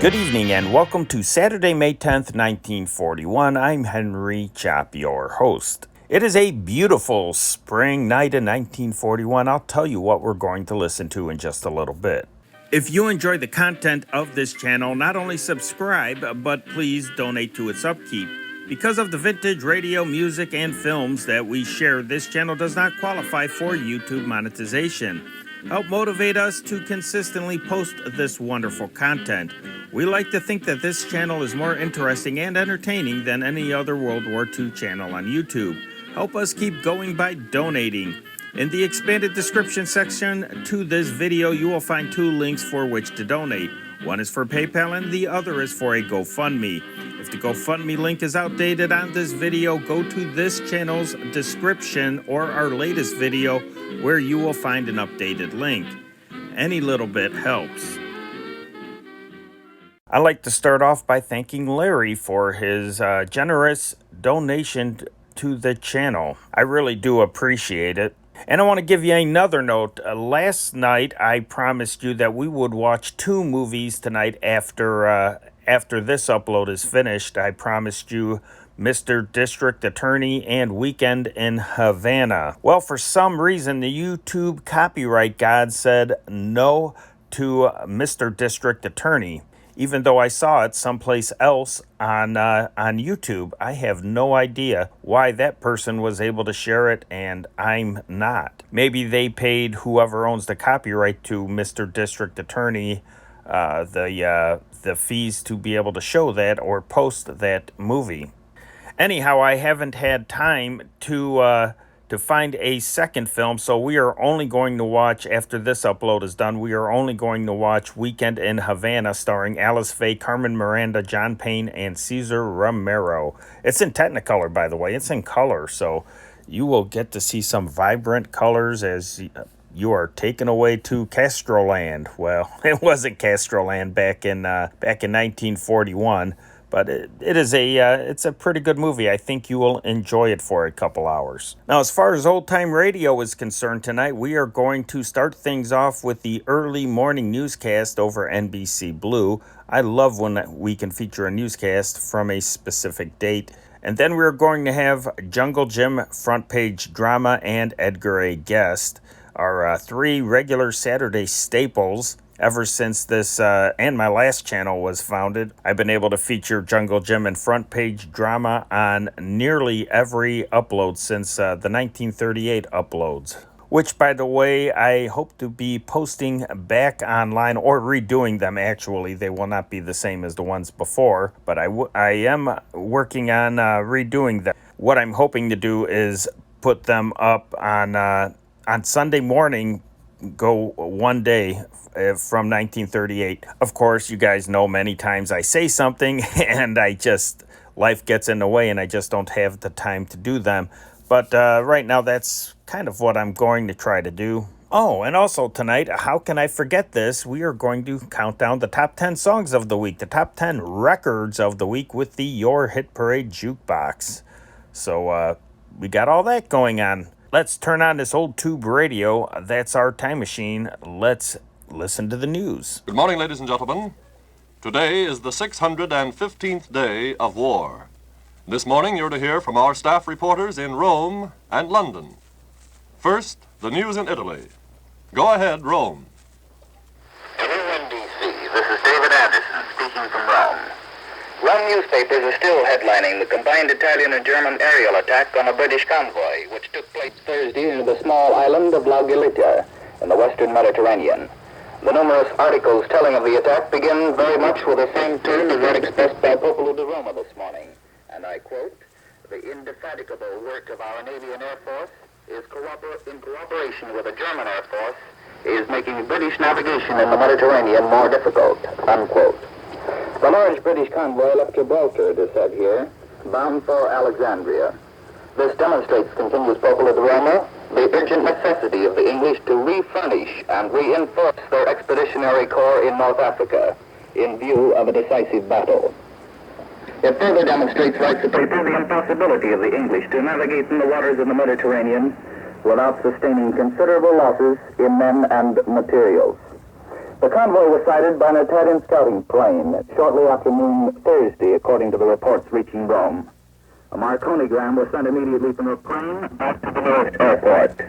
Good evening and welcome to Saturday, May 10th, 1941. I'm Henry Chop, your host. It is a beautiful spring night in 1941. I'll tell you what we're going to listen to in just a little bit. If you enjoy the content of this channel, not only subscribe, but please donate to its upkeep. Because of the vintage radio, music, and films that we share, this channel does not qualify for YouTube monetization. Help motivate us to consistently post this wonderful content. We like to think that this channel is more interesting and entertaining than any other World War II channel on YouTube. Help us keep going by donating. In the expanded description section to this video, you will find two links for which to donate. One is for PayPal and the other is for a GoFundMe. If the GoFundMe link is outdated on this video, go to this channel's description or our latest video where you will find an updated link. Any little bit helps. I'd like to start off by thanking Larry for his generous donation to the channel. I really do appreciate it. And I want to give you another note. Last night, I promised you that we would watch two movies tonight after this upload is finished. I promised you Mr. District Attorney and Weekend in Havana. Well, for some reason, the YouTube copyright god said no to Mr. District Attorney. Even though I saw it someplace else on YouTube. I have no idea why that person was able to share it and I'm not. Maybe they paid whoever owns the copyright to Mr. District Attorney the fees to be able to show that or post that movie. Anyhow, I haven't had time to find a second film, so we are only going to watch, after this upload is done, we are only going to watch Weekend in Havana, starring Alice Faye, Carmen Miranda, John Payne, and Cesar Romero. It's in Technicolor, by the way. It's in color, so you will get to see some vibrant colors as you are taken away to Castroland. Well, it wasn't Castroland back in 1941. But it's a pretty good movie. I think you will enjoy it for a couple hours. Now, as far as old time radio is concerned tonight, we are going to start things off with the early morning newscast over NBC Blue. I love when we can feature a newscast from a specific date. And then we're going to have Jungle Jim, Front Page Drama, and Edgar A Guest, our three regular Saturday staples. Ever since this and my last channel was founded, I've been able to feature Jungle Jim and Front Page Drama on nearly every upload since the 1938 uploads. Which, by the way, I hope to be posting back online or redoing them, actually. They will not be the same as the ones before, but I am working on redoing them. What I'm hoping to do is put them up on Sunday morning, go one day from 1938. Of course, you guys know many times I say something and life gets in the way and I just don't have the time to do them. But right now, that's kind of what I'm going to try to do. Oh, and also tonight, how can I forget this? We are going to count down the top 10 songs of the week, the top 10 records of the week with the Your Hit Parade Jukebox. So we got all that going on. Let's turn on this old tube radio. That's our time machine. Let's listen to the news. Good morning, ladies and gentlemen. Today is the 615th day of war. This morning, you're to hear from our staff reporters in Rome and London. First, the news in Italy. Go ahead, Rome. Hello, NBC. This is David Anderson speaking from Rome. Rome newspapers are still headlining the combined Italian and German aerial attack on a British convoy, which took place Thursday near the small island of La Galita in the western Mediterranean. The numerous articles telling of the attack begin very much with the same tune as that expressed by Popolo di Roma this morning. And I quote, "The indefatigable work of our Navy and Air Force is in cooperation with the German Air Force is making British navigation in the Mediterranean more difficult," unquote. The large British convoy left Gibraltar, it is said here, bound for Alexandria. This demonstrates, continues Popolo di Roma, the urgent necessity of the English to refurnish and reinforce their expeditionary corps in North Africa in view of a decisive battle. It further demonstrates right to the impossibility of the English to navigate in the waters of the Mediterranean without sustaining considerable losses in men and materials. The convoy was sighted by an Italian scouting plane shortly after noon Thursday, according to the reports reaching Rome. A Marconigram was sent immediately from the plane back to the nearest airport.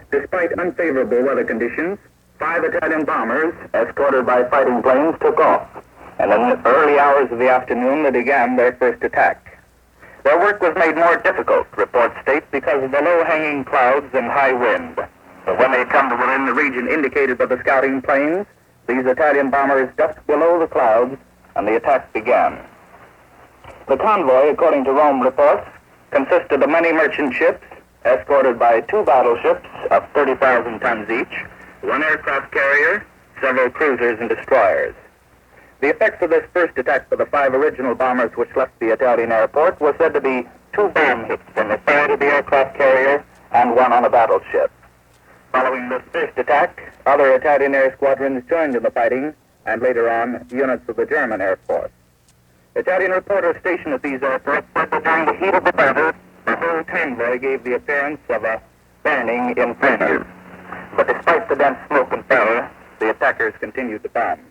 Despite unfavorable weather conditions, 5 Italian bombers, escorted by fighting planes, took off, and in the early hours of the afternoon they began their first attack. Their work was made more difficult, reports state, because of the low-hanging clouds and high wind. But when they come to within the region indicated by the scouting planes, these Italian bombers ducked below the clouds, and the attack began. The convoy, according to Rome reports, consisted of many merchant ships, escorted by 2 battleships of 30,000 tons each, 1 aircraft carrier, several cruisers and destroyers. The effects of this first attack by the 5 original bombers which left the Italian airport was said to be 2 bomb hits from the side of the aircraft carrier and 1 on a battleship. Following this first attack, other Italian air squadrons joined in the fighting, and later on, units of the German Air Force. Italian reporters stationed at these airports said that during the heat of the battle, the whole convoy gave the appearance of a burning inferno. But despite the dense smoke and fire, the attackers continued to bomb.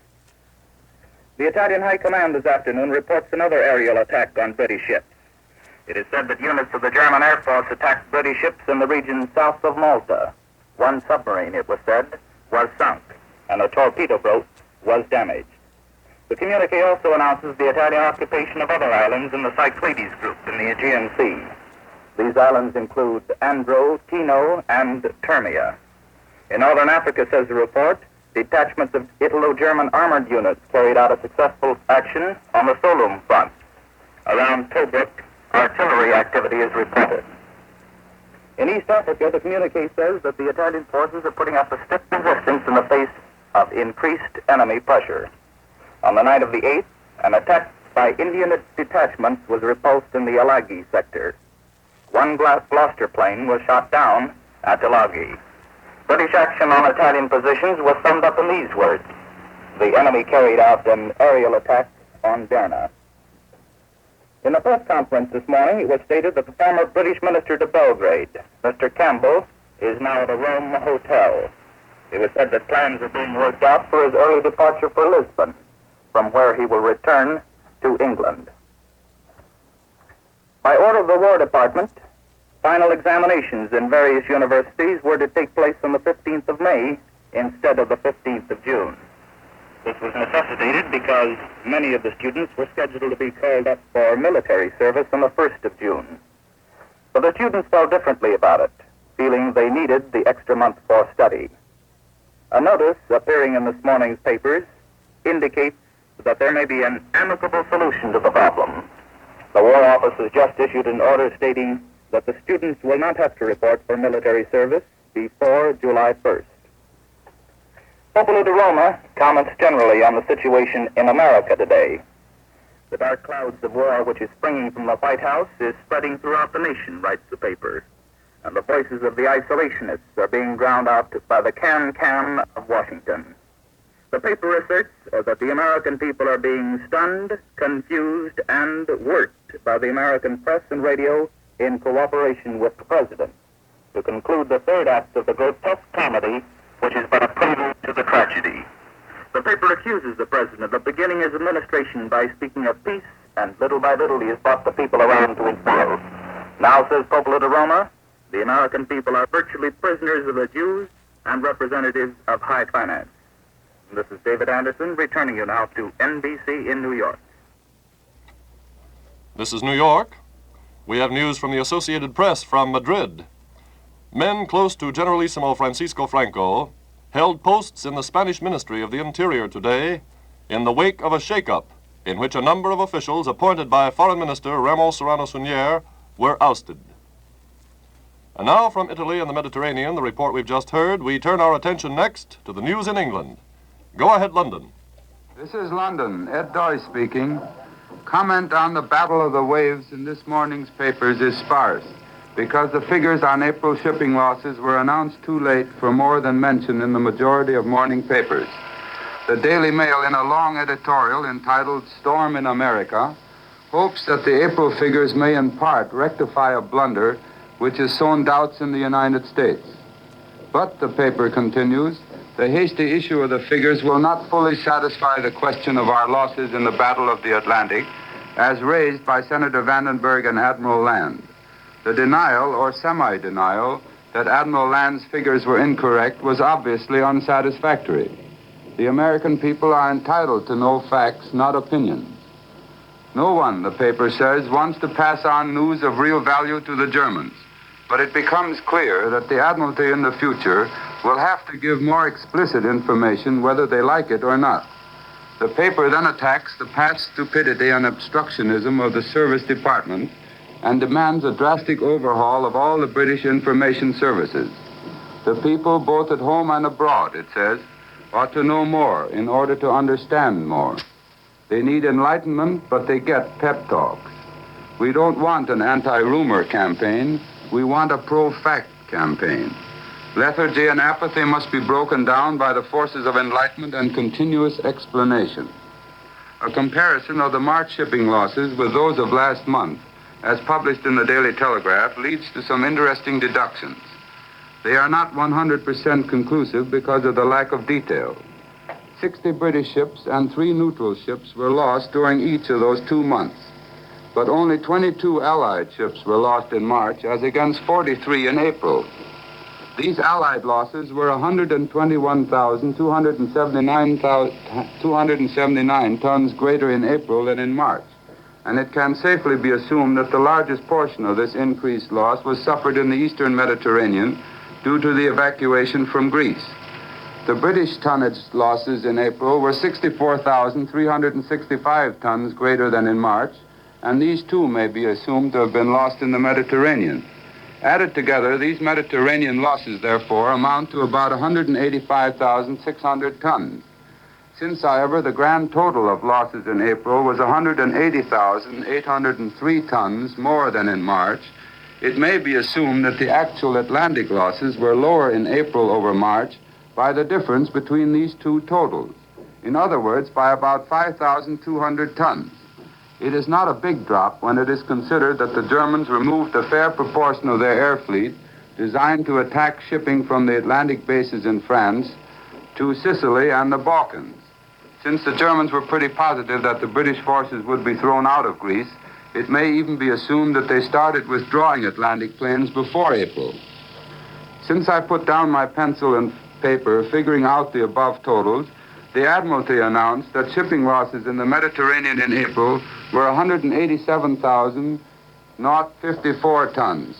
The Italian High Command this afternoon reports another aerial attack on British ships. It is said that units of the German Air Force attacked British ships in the region south of Malta. 1 submarine, it was said, was sunk, and a torpedo boat was damaged. The communique also announces the Italian occupation of other islands in the Cyclades group in the Aegean Sea. These islands include Andro, Tino, and Termia. In northern Africa, says the report, detachments of Italo-German armored units carried out a successful action on the Solum front. Around Tobruk, artillery activity is reported. In East Africa, the communique says that the Italian forces are putting up a stiff resistance in the face of increased enemy pressure. On the night of the 8th, an attack by Indian detachments was repulsed in the Alagi sector. 1 Gloucester plane was shot down at Alagi. British action on Italian positions was summed up in these words: the enemy carried out an aerial attack on Derna. In a press conference this morning, it was stated that the former British minister to Belgrade, Mr. Campbell, is now at a Rome hotel. It was said that plans are being worked out for his early departure for Lisbon, from where he will return to England. By order of the War Department, final examinations in various universities were to take place on the 15th of May instead of the 15th of June. This was necessitated because many of the students were scheduled to be called up for military service on the 1st of June. But the students felt differently about it, feeling they needed the extra month for study. A notice appearing in this morning's papers indicates that there may be an amicable solution to the problem. The War Office has just issued an order stating that the students will not have to report for military service before July 1st. Popolo de Roma comments generally on the situation in America today. The dark clouds of war which is springing from the White House is spreading throughout the nation, writes the paper, and the voices of the isolationists are being drowned out by the can-can of Washington. The paper asserts that the American people are being stunned, confused, and worked by the American press and radio in cooperation with the president to conclude the 3rd act of the grotesque comedy, which is but a prelude to the tragedy. The paper accuses the president of beginning his administration by speaking of peace, and little by little he has brought the people around to his will. Now, says Popolo de Roma, the American people are virtually prisoners of the Jews and representatives of high finance. And this is David Anderson, returning you now to NBC in New York. This is New York. We have news from the Associated Press from Madrid. Men close to Generalissimo Francisco Franco held posts in the Spanish Ministry of the Interior today in the wake of a shakeup in which a number of officials appointed by Foreign Minister Ramos Serrano Suñer were ousted. And now from Italy and the Mediterranean, the report we've just heard, we turn our attention next to the news in England. Go ahead, London. This is London. Ed Doy speaking. Comment on the Battle of the Waves in this morning's papers is sparse because the figures on April shipping losses were announced too late for more than mention in the majority of morning papers. The Daily Mail, in a long editorial entitled Storm in America, hopes that the April figures may in part rectify a blunder which has sown doubts in the United States. But, the paper continues, The hasty issue of the figures will not fully satisfy the question of our losses in the Battle of the Atlantic, as raised by Senator Vandenberg and Admiral Land. The denial, or semi-denial, that Admiral Land's figures were incorrect was obviously unsatisfactory. The American people are entitled to know facts, not opinions. No one, the paper says, wants to pass on news of real value to the Germans. But it becomes clear that the Admiralty in the future will have to give more explicit information whether they like it or not. The paper then attacks the past stupidity and obstructionism of the Service Department and demands a drastic overhaul of all the British information services. The people, both at home and abroad, it says, ought to know more in order to understand more. They need enlightenment, but they get pep talks. We don't want an anti-rumor campaign. We want a pro-fact campaign. Lethargy and apathy must be broken down by the forces of enlightenment and continuous explanation. A comparison of the March shipping losses with those of last month, as published in the Daily Telegraph, leads to some interesting deductions. They are not 100% conclusive because of the lack of detail. 60 British ships and 3 neutral ships were lost during each of those 2 months. But only 22 Allied ships were lost in March, as against 43 in April. These Allied losses were 121,279 tons greater in April than in March, and it can safely be assumed that the largest portion of this increased loss was suffered in the eastern Mediterranean due to the evacuation from Greece. The British tonnage losses in April were 64,365 tons greater than in March, and these too may be assumed to have been lost in the Mediterranean. Added together, these Mediterranean losses, therefore, amount to about 185,600 tons. Since, however, the grand total of losses in April was 180,803 tons more than in March, it may be assumed that the actual Atlantic losses were lower in April over March by the difference between these two totals. In other words, by about 5,200 tons. It is not a big drop when it is considered that the Germans removed a fair proportion of their air fleet designed to attack shipping from the Atlantic bases in France to Sicily and the Balkans. Since the Germans were pretty positive that the British forces would be thrown out of Greece, it may even be assumed that they started withdrawing Atlantic planes before April. Since I put down my pencil and paper figuring out the above totals, the Admiralty announced that shipping losses in the Mediterranean in April were 187,054 tons.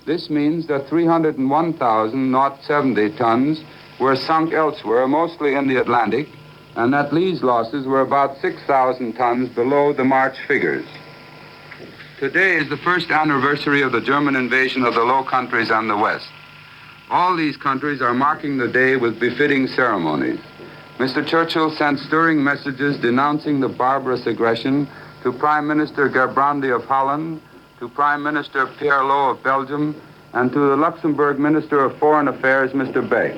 This means that 301,070 tons were sunk elsewhere, mostly in the Atlantic, and that these losses were about 6,000 tons below the March figures. Today is the first anniversary of the German invasion of the Low Countries and the West. All these countries are marking the day with befitting ceremonies. Mr. Churchill sent stirring messages denouncing the barbarous aggression to Prime Minister Gerbrandy of Holland, to Prime Minister Pierre Loh of Belgium, and to the Luxembourg Minister of Foreign Affairs, Mr. Beck.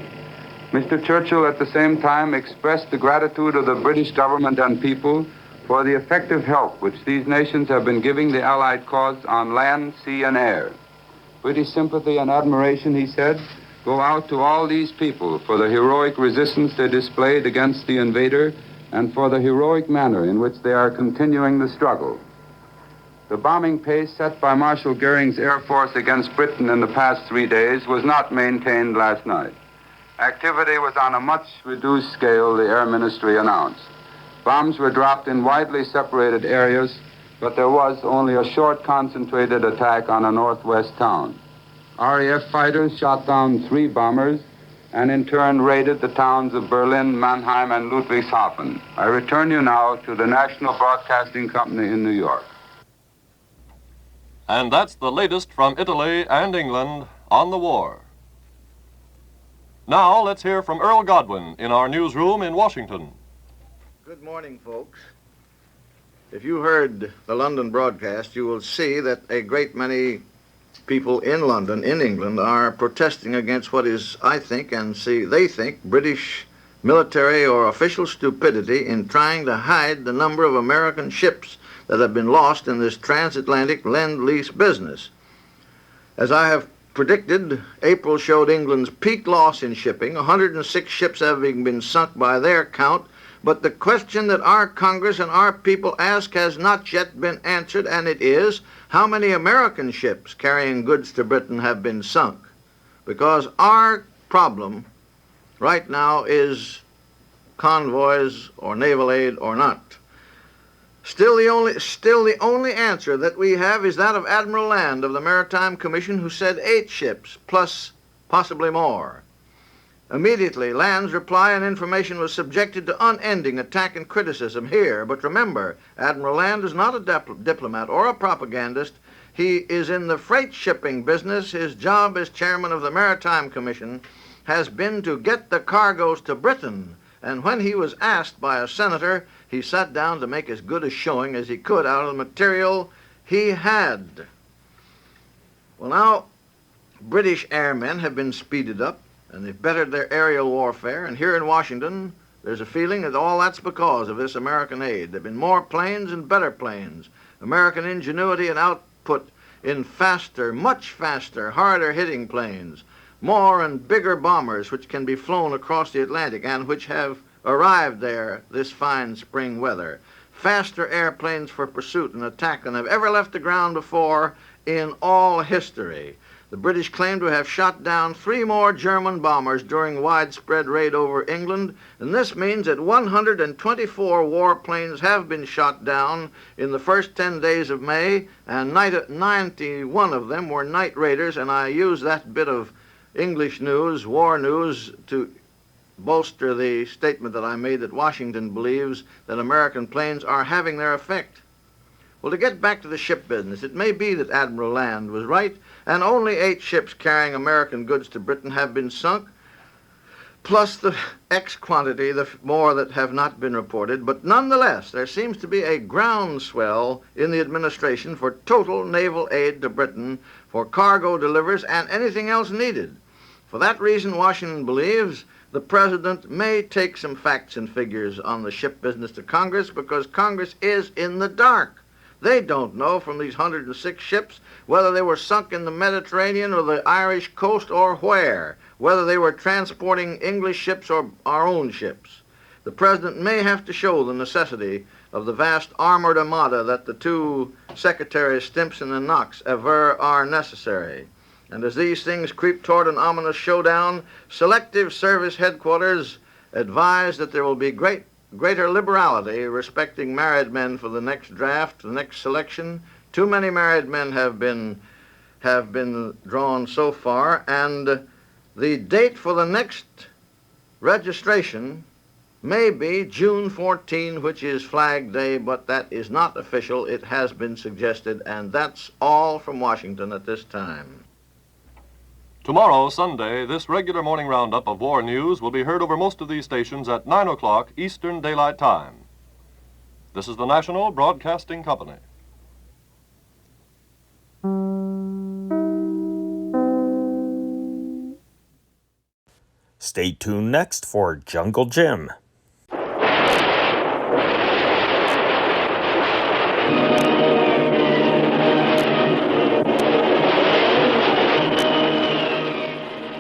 Mr. Churchill at the same time expressed the gratitude of the British government and people for the effective help which these nations have been giving the Allied cause on land, sea, and air. British sympathy and admiration, he said, go out to all these people for the heroic resistance they displayed against the invader and for the heroic manner in which they are continuing the struggle. The bombing pace set by Marshal Goering's Air Force against Britain in the past 3 days was not maintained last night. Activity was on a much reduced scale, the Air Ministry announced. Bombs were dropped in widely separated areas, but there was only a short concentrated attack on a northwest town. RAF fighters shot down 3 bombers and in turn raided the towns of Berlin, Mannheim, and Ludwigshafen. I return you now to the National Broadcasting Company in New York. And that's the latest from Italy and England on the war. Now let's hear from Earl Godwin in our newsroom in Washington. Good morning, folks. If you heard the London broadcast, you will see that a great many people in London, in England, are protesting against what is, I think, and see, they think, British military or official stupidity in trying to hide the number of American ships that have been lost in this transatlantic lend-lease business. As I have predicted, April showed England's peak loss in shipping, 106 ships having been sunk by their count. But the question that our Congress and our people ask has not yet been answered, and it is, how many American ships carrying goods to Britain have been sunk? Because our problem right now is convoys or naval aid or not. Still the only answer that we have is that of Admiral Land of the Maritime Commission, who said 8 ships, plus possibly more. Immediately, Land's reply and information was subjected to unending attack and criticism here. But remember, Admiral Land is not a diplomat or a propagandist. He is in the freight shipping business. His job as chairman of the Maritime Commission has been to get the cargoes to Britain. And when he was asked by a senator, he sat down to make as good a showing as he could out of the material he had. Well, now, British airmen have been speeded up, and they've bettered their aerial warfare, and here in Washington, there's a feeling that all that's because of this American aid. There have been more planes and better planes, American ingenuity and output in faster, much faster, harder-hitting planes, more and bigger bombers which can be flown across the Atlantic and which have arrived there this fine spring weather, faster airplanes for pursuit and attack than have ever left the ground before in all history. The British claim to have shot down 3 more German bombers during widespread raid over England, and this means that 124 warplanes have been shot down in the first 10 days of May, and 91 of them were night raiders, and I use that bit of English news, war news, to bolster the statement that I made that Washington believes that American planes are having their effect. Well, to get back to the ship business, it may be that Admiral Land was right, and only 8 ships carrying American goods to Britain have been sunk, plus the X quantity, the more that have not been reported. But nonetheless, there seems to be a groundswell in the administration for total naval aid to Britain for cargo deliveries and anything else needed. For that reason, Washington believes the President may take some facts and figures on the ship business to Congress, because Congress is in the dark. They don't know from these 106 ships whether they were sunk in the Mediterranean or the Irish coast or where, whether they were transporting English ships or our own ships. The President may have to show the necessity of the vast armored armada that the 2 Secretaries Stimson and Knox aver are necessary. And as these things creep toward an ominous showdown, Selective Service Headquarters advise that there will be greater liberality respecting married men for the next draft, the next selection. Too many married men have been drawn so far, and the date for the next registration may be June 14, which is Flag Day, but that is not official. It has been suggested, and that's all from Washington at this time. Tomorrow, Sunday, this regular morning roundup of war news will be heard over most of these stations at 9 o'clock Eastern Daylight Time. This is the National Broadcasting Company. Stay tuned next for Jungle Jim.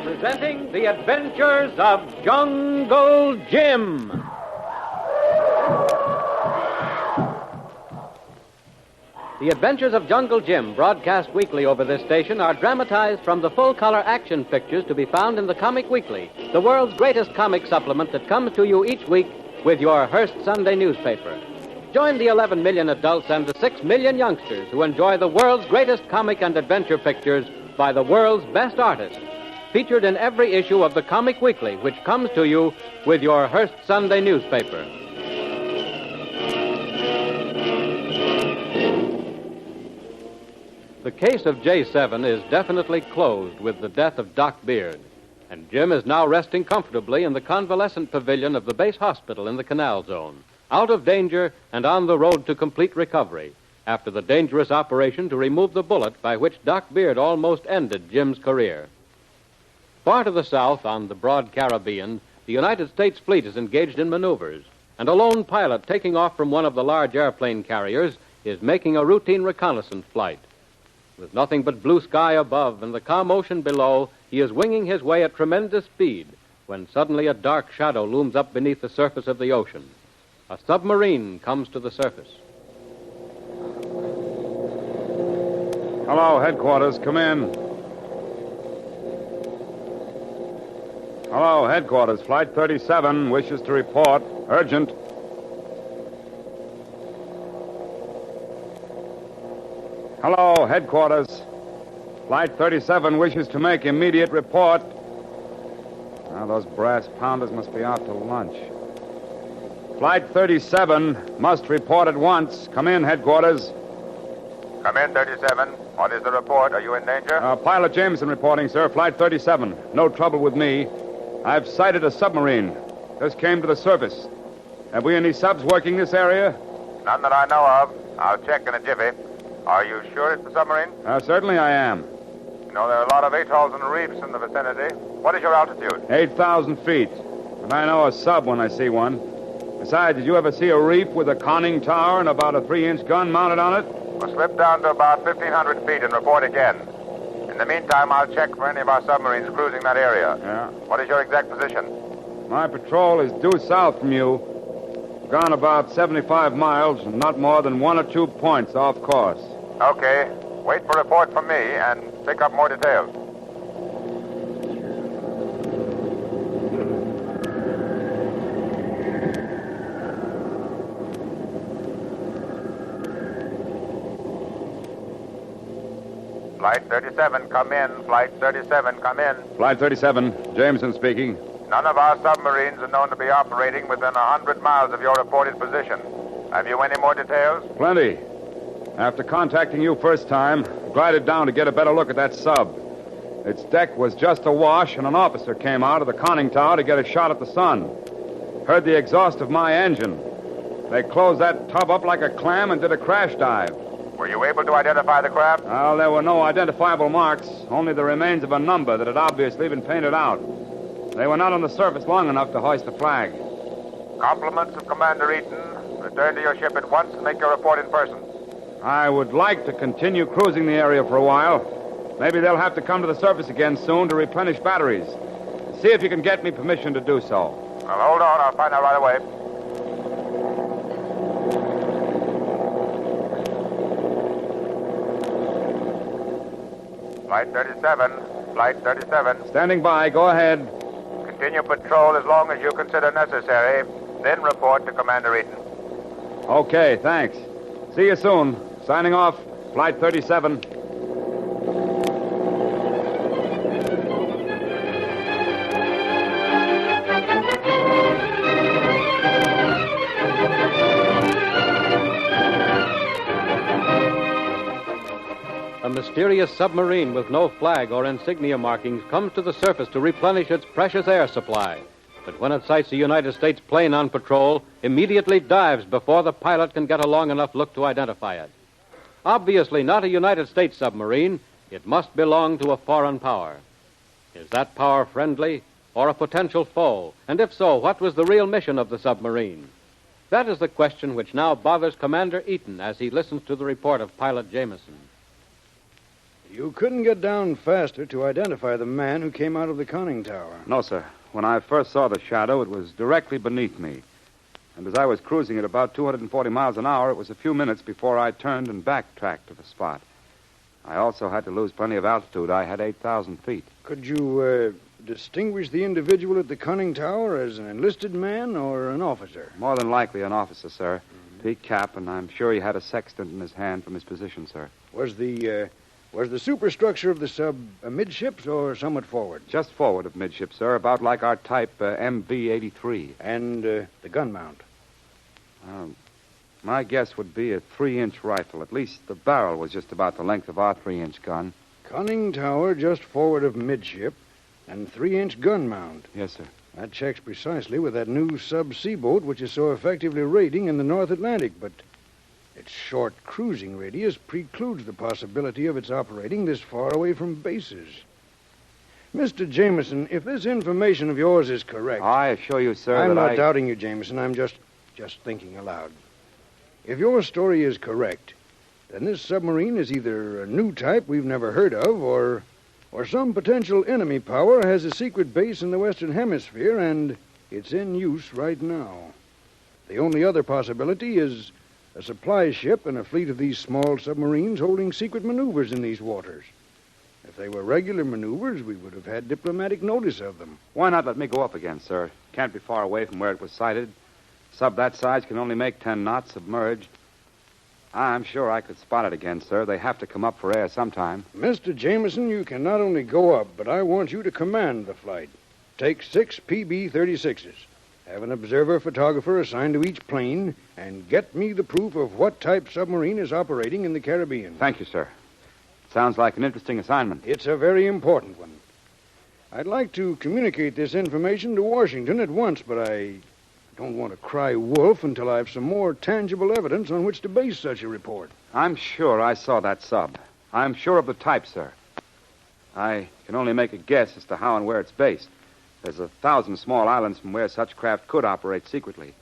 Presenting The Adventures of Jungle Jim. The Adventures of Jungle Jim, broadcast weekly over this station, are dramatized from the full-color action pictures to be found in the Comic Weekly, the world's greatest comic supplement that comes to you each week with your Hearst Sunday newspaper. Join the 11 million adults and the 6 million youngsters who enjoy the world's greatest comic and adventure pictures by the world's best artists, featured in every issue of the Comic Weekly, which comes to you with your Hearst Sunday newspaper. The case of J7 is definitely closed with the death of Doc Beard, and Jim is now resting comfortably in the convalescent pavilion of the base hospital in the Canal Zone, out of danger and on the road to complete recovery, after the dangerous operation to remove the bullet by which Doc Beard almost ended Jim's career. Far to the south, on the broad Caribbean, the United States fleet is engaged in maneuvers, and a lone pilot taking off from one of the large airplane carriers is making a routine reconnaissance flight. With nothing but blue sky above and the calm ocean below, he is winging his way at tremendous speed when suddenly a dark shadow looms up beneath the surface of the ocean. A submarine comes to the surface. Hello, headquarters. Come in. Hello, headquarters. Flight 37 wishes to report. Urgent. Hello, headquarters. Flight 37 wishes to make immediate report. Now, those brass pounders must be out to lunch. Flight 37 must report at once. Come in, headquarters. Come in, 37. What is the report? Are you in danger? Pilot Jameson reporting, sir. Flight 37. No trouble with me. I've sighted a submarine. Just came to the surface. Have we any subs working this area? None that I know of. I'll check in a jiffy. Are you sure it's the submarine? Certainly I am. You know, there are a lot of atolls and reefs in the vicinity. What is your altitude? 8,000 feet. And I know a sub when I see one. Besides, did you ever see a reef with a conning tower and about a 3-inch gun mounted on it? We'll slip down to about 1,500 feet and report again. In the meantime, I'll check for any of our submarines cruising that area. Yeah. What is your exact position? My patrol is due south from you. Gone about 75 miles and not more than 1 or 2 points off course. Okay. Wait for a report from me and pick up more details. Flight 37, come in. Flight 37, come in. Flight 37, Jameson speaking. None of our submarines are known to be operating within 100 miles of your reported position. Have you any more details? Plenty. After contacting you first time, glided down to get a better look at that sub. Its deck was just awash, and an officer came out of the conning tower to get a shot at the sun. Heard the exhaust of my engine. They closed that tub up like a clam and did a crash dive. Were you able to identify the craft? Well, there were no identifiable marks, only the remains of a number that had obviously been painted out. They were not on the surface long enough to hoist a flag. Compliments of Commander Eaton. Return to your ship at once and make your report in person. I would like to continue cruising the area for a while. Maybe they'll have to come to the surface again soon to replenish batteries. See if you can get me permission to do so. Well, hold on. I'll find out right away. Flight 37. Flight 37. Standing by. Go ahead. Continue patrol as long as you consider necessary. Then report to Commander Eaton. Okay, thanks. See you soon. Signing off. Flight 37. A mysterious submarine with no flag or insignia markings comes to the surface to replenish its precious air supply. But when it sights a United States plane on patrol, immediately dives before the pilot can get a long enough look to identify it. Obviously not a United States submarine, it must belong to a foreign power. Is that power friendly or a potential foe? And if so, what was the real mission of the submarine? That is the question which now bothers Commander Eaton as he listens to the report of Pilot Jameson. You couldn't get down faster to identify the man who came out of the conning tower. No, sir. When I first saw the shadow, it was directly beneath me. And as I was cruising at about 240 miles an hour, it was a few minutes before I turned and backtracked to the spot. I also had to lose plenty of altitude. I had 8,000 feet. Could you distinguish the individual at the conning tower as an enlisted man or an officer? More than likely an officer, sir. Peak cap, and I'm sure he had a sextant in his hand from his position, sir. Was the superstructure of the sub amidships or somewhat forward? Just forward of midship, sir, about like our type MV-83. And the gun mount? My guess would be a 3-inch rifle. At least the barrel was just about the length of our 3-inch gun. Conning tower just forward of midship and 3-inch gun mount. Yes, sir. That checks precisely with that new sub-sea boat which is so effectively raiding in the North Atlantic, but its short cruising radius precludes the possibility of its operating this far away from bases. Mr. Jameson, if this information of yours is correct... I assure you, sir, I'm that not doubting you, Jameson. I'm just thinking aloud. If your story is correct, then this submarine is either a new type we've never heard of, or some potential enemy power has a secret base in the Western Hemisphere, and it's in use right now. The only other possibility is a supply ship and a fleet of these small submarines holding secret maneuvers in these waters. If they were regular maneuvers, we would have had diplomatic notice of them. Why not let me go up again, sir? Can't be far away from where it was sighted. Sub that size can only make 10 knots submerged. I'm sure I could spot it again, sir. They have to come up for air sometime. Mr. Jameson, you can not only go up, but I want you to command the flight. Take 6 PB-36s. Have an observer photographer assigned to each plane, and get me the proof of what type submarine is operating in the Caribbean. Thank you, sir. Sounds like an interesting assignment. It's a very important one. I'd like to communicate this information to Washington at once, but I don't want to cry wolf until I have some more tangible evidence on which to base such a report. I'm sure I saw that sub. I'm sure of the type, sir. I can only make a guess as to how and where it's based. There's 1,000 small islands from where such craft could operate secretly.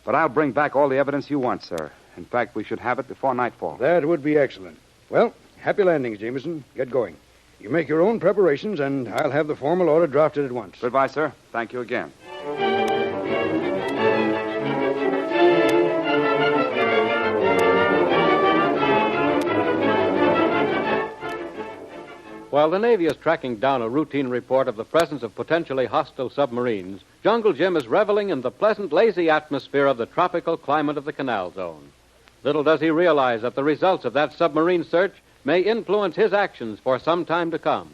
But I'll bring back all the evidence you want, sir. In fact, we should have it before nightfall. That would be excellent. Well, happy landings, Jameson. Get going. You make your own preparations, and I'll have the formal order drafted at once. Goodbye, sir. Thank you again. While the Navy is tracking down a routine report of the presence of potentially hostile submarines, Jungle Jim is reveling in the pleasant, lazy atmosphere of the tropical climate of the Canal Zone. Little does he realize that the results of that submarine search may influence his actions for some time to come.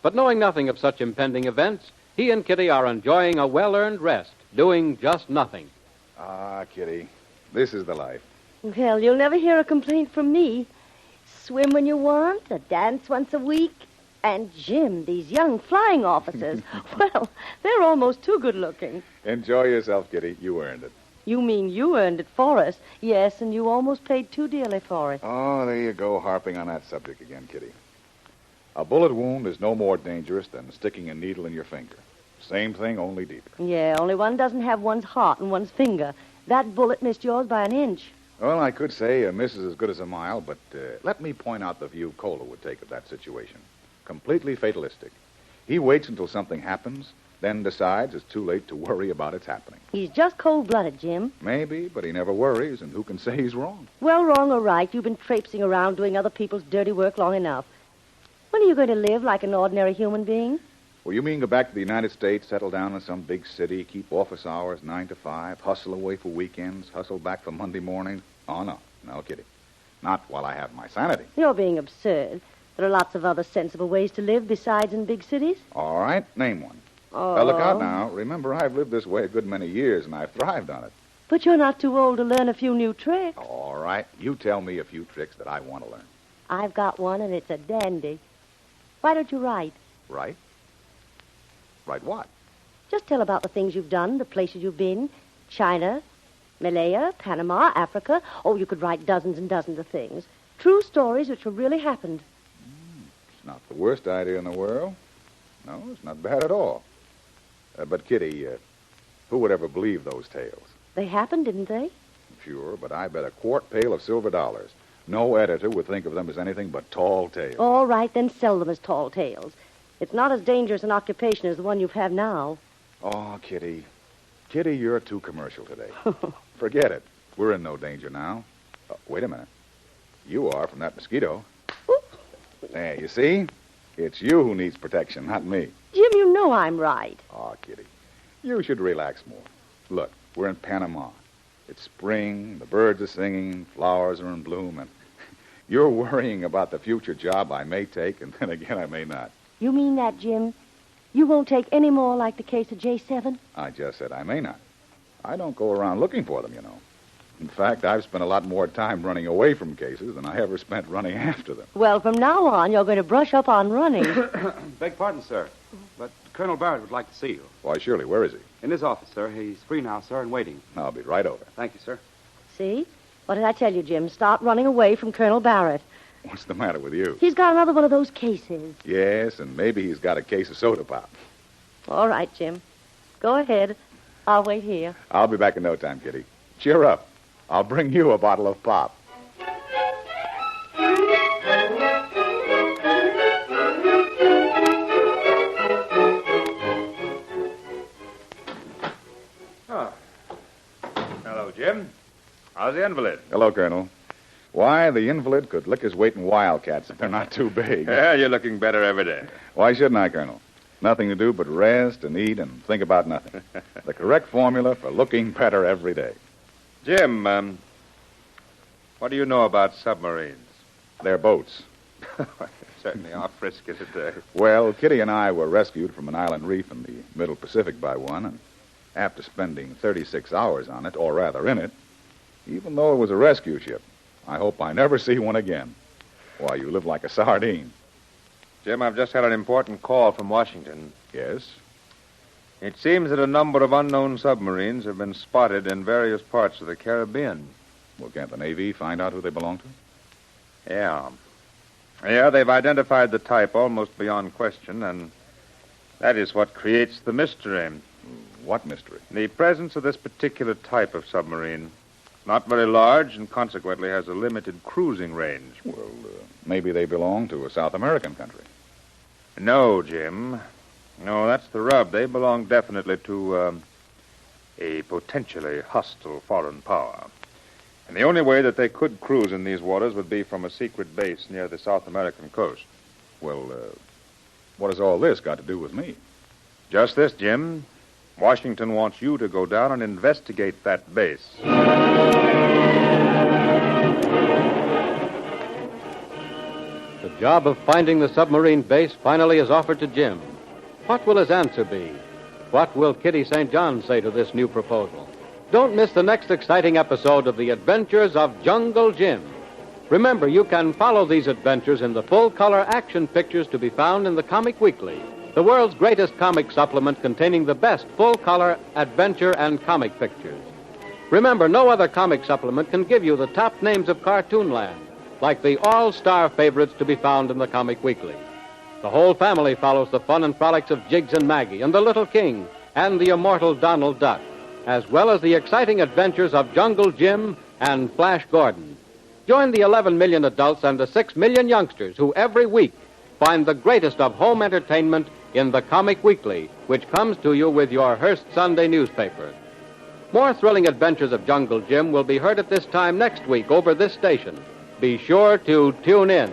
But knowing nothing of such impending events, he and Kitty are enjoying a well-earned rest, doing just nothing. Ah, Kitty, this is the life. Well, you'll never hear a complaint from me. Swim when you want, a dance once a week. And Jim, these young flying officers, well, they're almost too good-looking. Enjoy yourself, Kitty. You earned it. You mean you earned it for us? Yes, and you almost paid too dearly for it. Oh, there you go, harping on that subject again, Kitty. A bullet wound is no more dangerous than sticking a needle in your finger. Same thing, only deeper. Yeah, only one doesn't have one's heart in one's finger. That bullet missed yours by an inch. Well, I could say a miss is as good as a mile, but let me point out the view Kohler would take of that situation. Completely fatalistic. He waits until something happens, then decides it's too late to worry about its happening. He's just cold-blooded, Jim. Maybe, but he never worries, and who can say he's wrong? Well, wrong or right, you've been traipsing around doing other people's dirty work long enough. When are you going to live like an ordinary human being? Well, you mean go back to the United States, settle down in some big city, keep office hours 9 to 5, hustle away for weekends, hustle back for Monday morning? Oh, no. No, Kitty. Not while I have my sanity. You're being absurd. There are lots of other sensible ways to live besides in big cities. All right, name one. Oh. Now, look out now. Remember, I've lived this way a good many years, and I've thrived on it. But you're not too old to learn a few new tricks. All right, you tell me a few tricks that I want to learn. I've got one, and it's a dandy. Why don't you write? Right? Write what? Just tell about the things you've done, the places you've been. China, Malaya, Panama, Africa. Oh, you could write dozens and dozens of things. True stories which have really happened. It's not the worst idea in the world. No, it's not bad at all. But, Kitty, who would ever believe those tales? They happened, didn't they? Sure, but I bet a quart pail of silver dollars. No editor would think of them as anything but tall tales. All right, then sell them as tall tales. It's not as dangerous an occupation as the one you have now. Oh, Kitty. Kitty, you're too commercial today. Forget it. We're in no danger now. Wait a minute. You are from that mosquito. There, you see? It's you who needs protection, not me. Jim, you know I'm right. Oh, Kitty, you should relax more. Look, we're in Panama. It's spring, the birds are singing, flowers are in bloom, and you're worrying about the future job I may take, and then again I may not. You mean that, Jim? You won't take any more like the case of J7? I just said I may not. I don't go around looking for them, you know. In fact, I've spent a lot more time running away from cases than I ever spent running after them. Well, from now on, you're going to brush up on running. Beg pardon, sir, but Colonel Barrett would like to see you. Why, surely, where is he? In his office, sir. He's free now, sir, and waiting. I'll be right over. Thank you, sir. See? What did I tell you, Jim? Stop running away from Colonel Barrett. What's the matter with you? He's got another one of those cases. Yes, and maybe he's got a case of soda pop. All right, Jim. Go ahead. I'll wait here. I'll be back in no time, Kitty. Cheer up. I'll bring you a bottle of pop. How's the invalid? Hello, Colonel. Why, the invalid could lick his weight in wildcats if they're not too big. Yeah, you're looking better every day. Why shouldn't I, Colonel? Nothing to do but rest and eat and think about nothing. The correct formula for looking better every day. Jim, what do you know about submarines? They're boats. They certainly are frisky today. Well, Kitty and I were rescued from an island reef in the Middle Pacific by one, and after spending 36 hours on it, or rather in it, even though it was a rescue ship, I hope I never see one again. Why, you live like a sardine. Jim, I've just had an important call from Washington. Yes? It seems that a number of unknown submarines have been spotted in various parts of the Caribbean. Well, can't the Navy find out who they belong to? Yeah. Yeah, they've identified the type almost beyond question, and that is what creates the mystery. What mystery? The presence of this particular type of submarine. Not very large, and consequently has a limited cruising range. Well, maybe they belong to a South American country. No, Jim. No, that's the rub. They belong definitely to a potentially hostile foreign power. And the only way that they could cruise in these waters would be from a secret base near the South American coast. Well, what has all this got to do with me? Just this, Jim. Washington wants you to go down and investigate that base. The job of finding the submarine base finally is offered to Jim. What will his answer be? What will Kitty St. John say to this new proposal? Don't miss the next exciting episode of The Adventures of Jungle Jim. Remember, you can follow these adventures in the full-color action pictures to be found in the Comic Weekly, the world's greatest comic supplement containing the best full-color adventure and comic pictures. Remember, no other comic supplement can give you the top names of Cartoonland, like the all-star favorites to be found in the Comic Weekly. The whole family follows the fun and frolics of Jiggs and Maggie and the Little King and the immortal Donald Duck, as well as the exciting adventures of Jungle Jim and Flash Gordon. Join the 11 million adults and the 6 million youngsters who every week find the greatest of home entertainment in the Comic Weekly, which comes to you with your Hearst Sunday newspaper. More thrilling adventures of Jungle Jim will be heard at this time next week over this station. Be sure to tune in.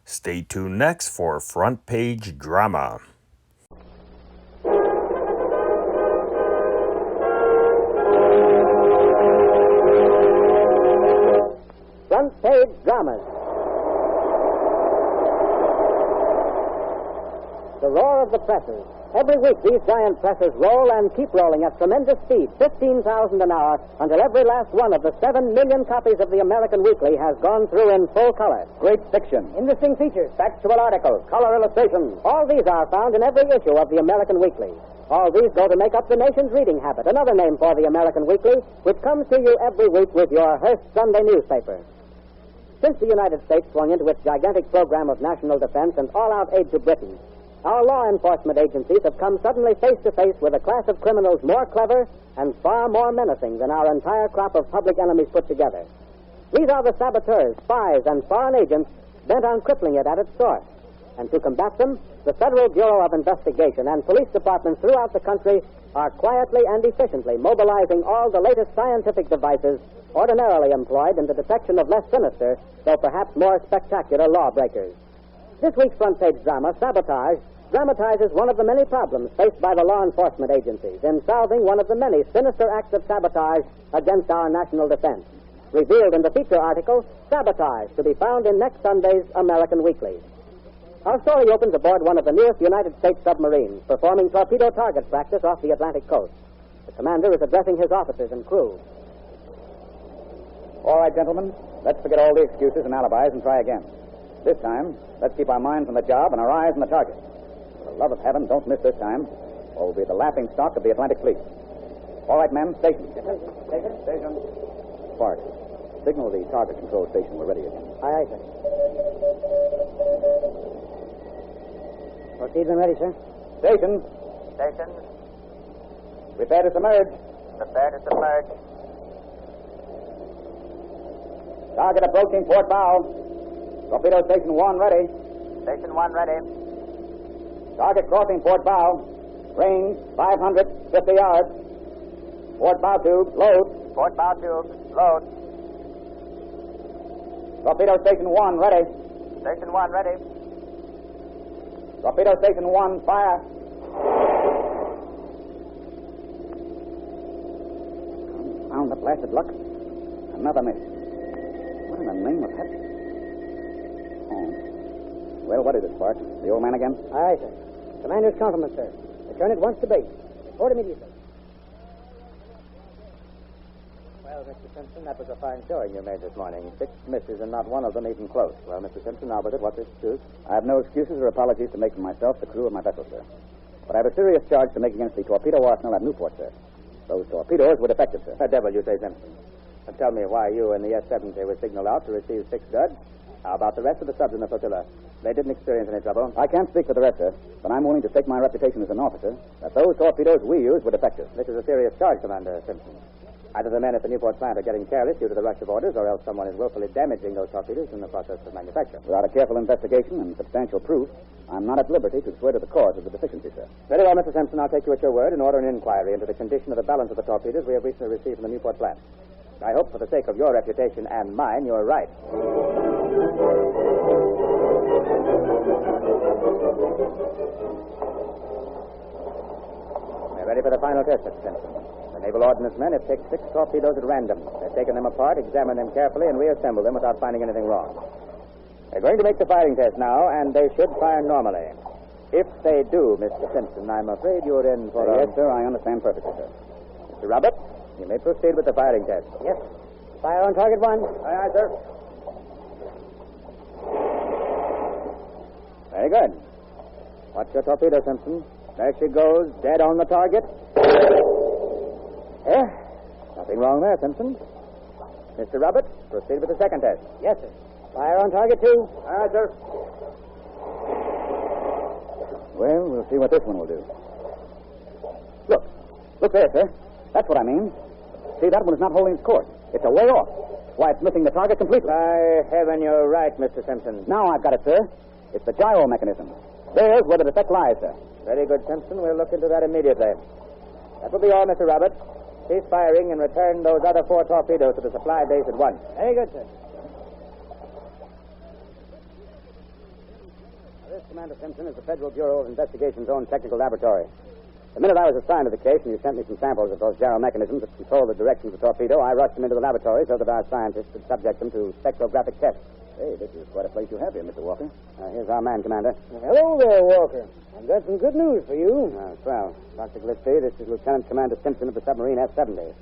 Stay tuned next for Front Page Drama. Front Page Dramas. The roar of the presses. Every week, these giant presses roll and keep rolling at tremendous speed, 15,000 an hour, until every last one of the 7 million copies of the American Weekly has gone through in full color. Great fiction, interesting features, factual articles, color illustrations. All these are found in every issue of the American Weekly. All these go to make up the nation's reading habit, another name for the American Weekly, which comes to you every week with your Hearst Sunday newspaper. Since the United States swung into its gigantic program of national defense and all-out aid to Britain, our law enforcement agencies have come suddenly face-to-face with a class of criminals more clever and far more menacing than our entire crop of public enemies put together. These are the saboteurs, spies, and foreign agents bent on crippling it at its source. And to combat them, the Federal Bureau of Investigation and police departments throughout the country are quietly and efficiently mobilizing all the latest scientific devices ordinarily employed in the detection of less sinister, though perhaps more spectacular lawbreakers. This week's front page drama, Sabotage, dramatizes one of the many problems faced by the law enforcement agencies in solving one of the many sinister acts of sabotage against our national defense. Revealed in the feature article, Sabotage, to be found in next Sunday's American Weekly. Our story opens aboard one of the newest United States submarines, performing torpedo target practice off the Atlantic coast. The commander is addressing his officers and crew. All right, gentlemen. Let's forget all the excuses and alibis and try again. This time, let's keep our minds on the job and our eyes on the target. For the love of heaven, don't miss this time, or we'll be the laughing stock of the Atlantic Fleet. All right, men, station. Station. Spark, signal the target control station. We're ready again. Aye, sir. Proceed when ready, sir. Station. Station. Prepare to submerge. Prepare to submerge. Target approaching port bow. Torpedo station 1 ready. Station 1 ready. Target crossing port bow. Range 550 yards. Port bow tube, load. Port bow tube, load. Torpedo station 1 ready. Station 1 ready. Torpedo station 1, fire. Confound the blasted luck. Another miss. What in the name of heaven? Oh. Well, what is it, Spark? The old man again? Aye, sir. Commander's compliments, sir. Return at once to base. Report immediately. Well, Mr. Simpson, that was a fine showing you made this morning. 6 misses and not one of them even close. Well, Mr. Simpson, now with it, what's your excuse? I have no excuses or apologies to make for myself, the crew of my vessel, sir. But I have a serious charge to make against the torpedo arsenal at Newport, sir. Those torpedoes were defective, sir. The devil, you say, Simpson. Now tell me why you and the S-70 were signaled out to receive 6 duds. How about the rest of the subs in the flotilla? They didn't experience any trouble. I can't speak for the rest, sir, but I'm willing to stake my reputation as an officer that those torpedoes we used were defective. This is a serious charge, Commander Simpson. Either the men at the Newport plant are getting careless due to the rush of orders, or else someone is willfully damaging those torpedoes in the process of manufacture. Without a careful investigation and substantial proof, I'm not at liberty to swear to the cause of the deficiency, sir. Very well, Mr. Simpson. I'll take you at your word and order an inquiry into the condition of the balance of the torpedoes we have recently received from the Newport plant. I hope, for the sake of your reputation and mine, you're right. We're ready for the final test, Mr. Simpson. The Naval Ordnance men have picked 6 torpedoes at random. They've taken them apart, examined them carefully, and reassembled them without finding anything wrong. They're going to make the firing test now, and they should fire normally. If they do, Mr. Simpson, I'm afraid you're in for Yes, sir, I understand perfectly, sir. Mr. Robert, you may proceed with the firing test. Yes. Fire on target 1. Aye, aye, sir. Very good. Watch your torpedo, Simpson. There she goes, dead on the target. Nothing wrong there, Simpson. Mr. Robert, proceed with the second test. Yes, sir. Fire on target 2. Aye, sir. Well, we'll see what this one will do. Look. Look there, sir. That's what I mean. See, that one is not holding its course. It's a way off. Why, it's missing the target completely. By heaven, you're right, Mr. Simpson. Now I've got it, sir. It's the gyro mechanism. There's where the defect lies, sir. Very good, Simpson. We'll look into that immediately. That will be all, Mr. Robert. Cease firing and return those other 4 torpedoes to the supply base at once. Very good, sir. This, Commander Simpson, is the Federal Bureau of Investigation's own technical laboratory. The minute I was assigned to the case and you sent me some samples of those gyro mechanisms that control the direction of the torpedo, I rushed them into the laboratory so that our scientists could subject them to spectrographic tests. Hey, this is quite a place you have here, Mr. Walker. Here's our man, Commander. Hello there, Walker. I've got some good news for you. Swell. Dr. Gillespie, this is Lieutenant Commander Simpson of the submarine S-70.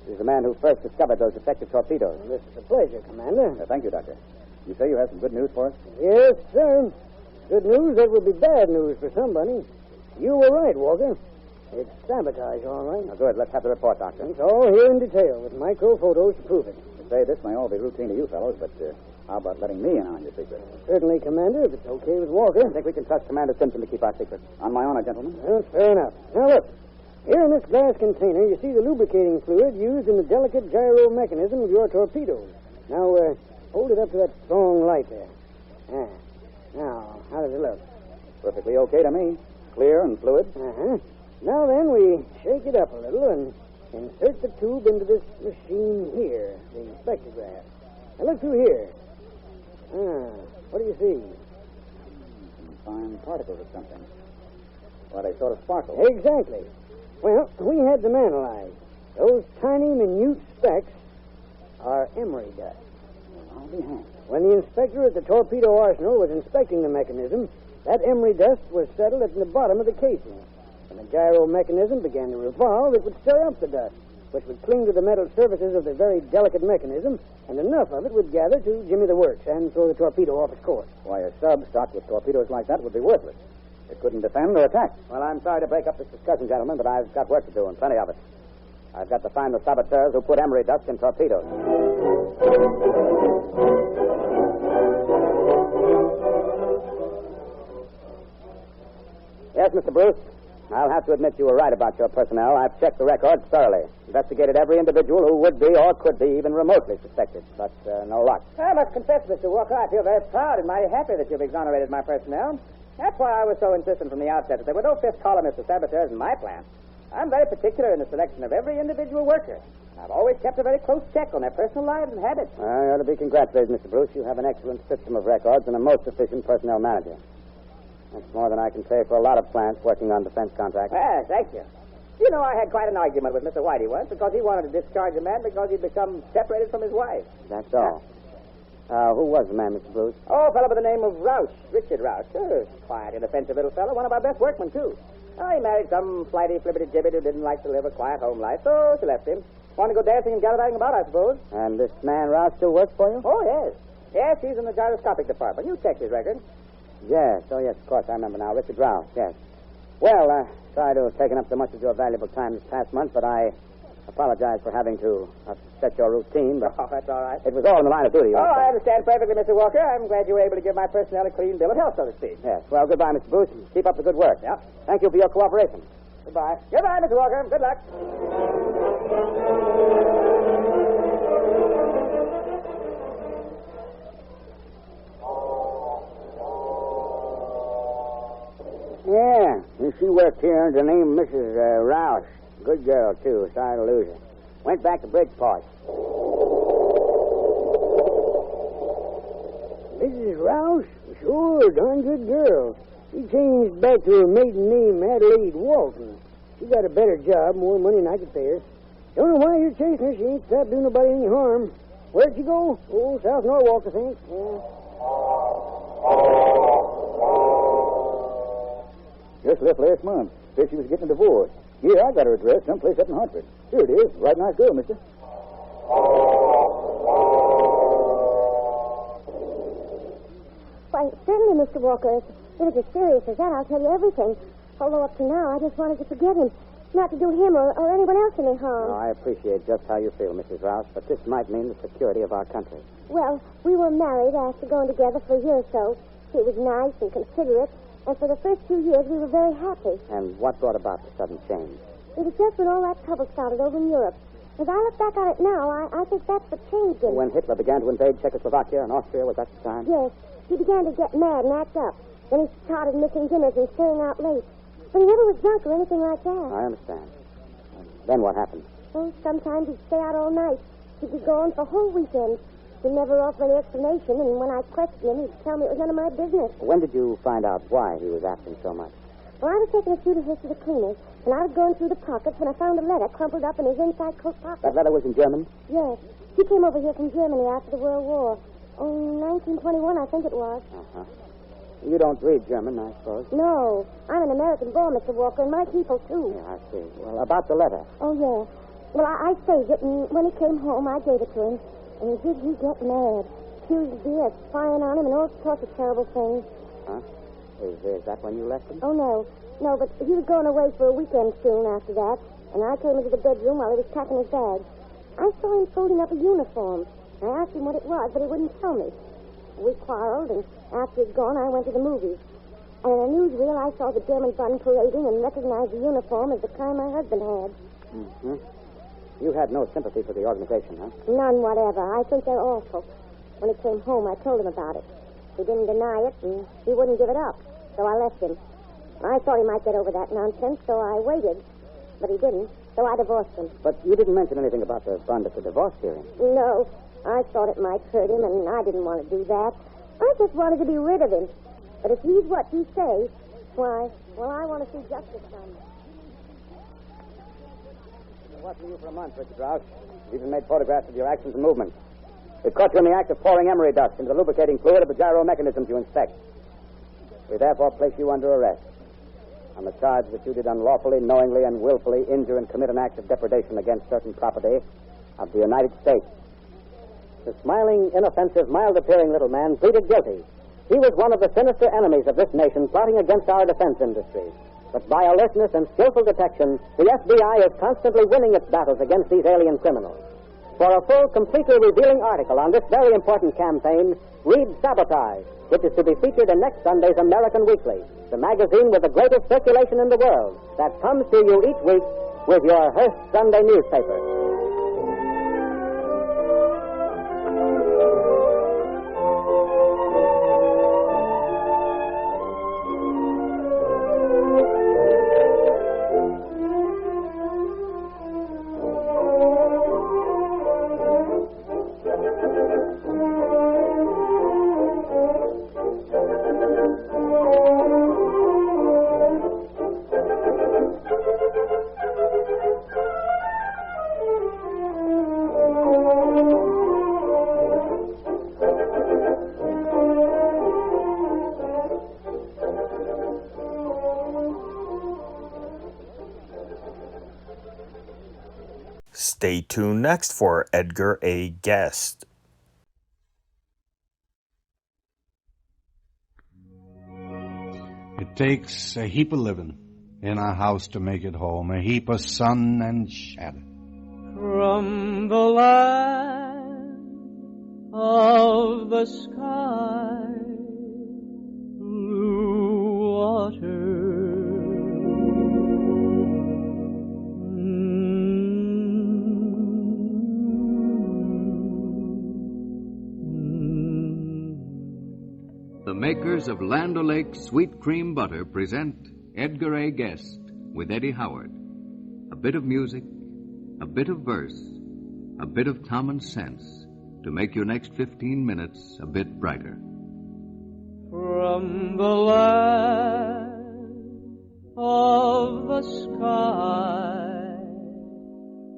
He's the man who first discovered those defective torpedoes. This is a pleasure, Commander. Thank you, Doctor. You say you have some good news for us? Yes, sir. Good news that would be bad news for somebody. You were right, Walker. It's sabotage, all right. Now, good. Let's have the report, Doctor. It's all here in detail with micro photos to prove it. You say this may all be routine to you fellows, but how about letting me in on your secret? Certainly, Commander, if it's okay with Walker. I think we can trust Commander Simpson to keep our secret. On my honor, gentlemen. Well, fair enough. Now, look. Here in this glass container, you see the lubricating fluid used in the delicate gyro mechanism of your torpedoes. Now, hold it up to that strong light there. Now, how does it look? Perfectly okay to me. Clear and fluid. Uh-huh. Now then, we shake it up a little and insert the tube into this machine here, the spectrograph. Now look through here. What do you see? Some fine particles or something. Why, they sort of sparkle. Exactly. Well, we had them analyzed. Those tiny, minute specks are emery dust. I'll be hanged. When the inspector at the torpedo arsenal was inspecting the mechanism, that emery dust was settled at the bottom of the casing. When the gyro mechanism began to revolve, it would stir up the dust, which would cling to the metal surfaces of the very delicate mechanism, and enough of it would gather to jimmy the works and throw the torpedo off its course. Why, a sub stocked with torpedoes like that would be worthless. It couldn't defend or attack. Well, I'm sorry to break up this discussion, gentlemen, but I've got work to do, and plenty of it. I've got to find the saboteurs who put emery dust in torpedoes. Yes, Mr. Bruce. I'll have to admit you were right about your personnel. I've checked the records thoroughly. Investigated every individual who would be or could be even remotely suspected, but no luck. I must confess, Mr. Walker, I feel very proud and mighty happy that you've exonerated my personnel. That's why I was so insistent from the outset that there were no fifth columnists or saboteurs in my plant. I'm very particular in the selection of every individual worker. I've always kept a very close check on their personal lives and habits. You ought to be congratulated, Mr. Bruce. You have an excellent system of records and a most efficient personnel manager. That's more than I can say for a lot of plants working on defense contracts. Yes, thank you. You know, I had quite an argument with Mr. Whitey once because he wanted to discharge a man because he'd become separated from his wife. That's all. Who was the man, Mr. Bruce? Oh, a fellow by the name of Roush, Richard Roush. Quiet, inoffensive little fellow, one of our best workmen, too. He married some flighty, flippity-gibbet who didn't like to live a quiet home life, so she left him. Wanted to go dancing and gallivanting about, I suppose. And this man Roush still works for you? Oh, yes. Yes, he's in the gyroscopic department. You checked his record. Yes, of course, I remember now. Richard Roush, yes. Well, sorry to have taken up so much of your valuable time this past month, but I apologize for having to upset your routine, but... Oh, that's all right. It was all in the line of duty. I understand perfectly, Mr. Walker. I'm glad you were able to give my personnel a clean bill of health, so to speak. Yes. Well, goodbye, Mr. Bruce. Keep up the good work. Yeah. Thank you for your cooperation. Goodbye. Goodbye, Mr. Walker. Good luck. Yeah, she worked here under the name of Mrs. Roush. Good girl, too. Sorry to lose her. Went back to Bridgeport. Mrs. Roush? Sure, darn good girl. She changed back to her maiden name, Adelaide Walton. She got a better job, more money than I could pay her. Don't know why you're chasing her. She ain't stopped doing nobody any harm. Where'd she go? Oh, South Norwalk, I think. Yeah. Just left last month. Said she was getting a divorce. Here, I got her address someplace up in Hartford. Here it is. Right nice girl, mister. Why, certainly, Mr. Walker. If it was as serious as that, I'll tell you everything. Although up to now, I just wanted to forget him. Not to do him or anyone else any harm. I appreciate just how you feel, Mrs. Rouse, but this might mean the security of our country. Well, we were married after going together for a year or so. He was nice and considerate, and for the first 2 years, we were very happy. And what brought about the sudden change? It was just when all that trouble started over in Europe. As I look back on it now, I think that's what changed him. When Hitler began to invade Czechoslovakia and Austria, was that the time? Yes. He began to get mad and act up. Then he started missing dinners and staying out late. But he never was drunk or anything like that. I understand. Then what happened? Well, sometimes he'd stay out all night. He'd be gone for whole weekends. He'd never offer any explanation, and when I questioned him, he'd tell me it was none of my business. When did you find out why he was absent so much? Well, I was taking a suit of his to the cleaners, and I was going through the pockets when I found a letter crumpled up in his inside coat pocket. That letter was in German? Yes. He came over here from Germany after the World War. Oh, 1921, I think it was. Uh-huh. You don't read German, I suppose? No. I'm an American born, Mr. Walker, and my people, too. Yeah, I see. Well, about the letter. Oh, yeah. Well, I saved it, and when he came home, I gave it to him. And did he get mad? Accused me of spying on him and all sorts of terrible things. Huh? Is that when you left him? Oh, no. No, but he was going away for a weekend soon after that, and I came into the bedroom while he was packing his bag. I saw him folding up a uniform. I asked him what it was, but he wouldn't tell me. We quarreled, and after he'd gone, I went to the movies. And in a newsreel, I saw the German bun parading and recognized the uniform as the kind my husband had. Mm-hmm. You had no sympathy for the organization, huh? None whatever. I think they're awful. When he came home, I told him about it. He didn't deny it, and he wouldn't give it up. So I left him. I thought he might get over that nonsense, so I waited. But he didn't, so I divorced him. But you didn't mention anything about the bond at the divorce hearing. No. I thought it might hurt him, and I didn't want to do that. I just wanted to be rid of him. But if he's what you say, why, well, I want to see justice done. I've been watching you for a month, Richard Rouse. We've even made photographs of your actions and movements. We've caught you in the act of pouring emery dust into the lubricating fluid of the gyro mechanisms you inspect. We therefore place you under arrest. on the charge that you did unlawfully, knowingly, and willfully injure and commit an act of depredation against certain property of the United States. The smiling, inoffensive, mild-appearing little man pleaded guilty. He was one of the sinister enemies of this nation plotting against our defense industry. But by alertness and skillful detection, the FBI is constantly winning its battles against these alien criminals. For a full, completely revealing article on this very important campaign, read Sabotage, which is to be featured in next Sunday's American Weekly, the magazine with the greatest circulation in the world, that comes to you each week with your Hearst Sunday newspaper. Stay tuned next for Edgar A. Guest. It takes a heap of living in a house to make it home, a heap of sun and shadow. From the land of the sky, blue water. The makers of Land O'Lakes Sweet Cream Butter present Edgar A. Guest with Eddie Howard. A bit of music, a bit of verse, a bit of common sense to make your next 15 minutes a bit brighter. From the land of the sky,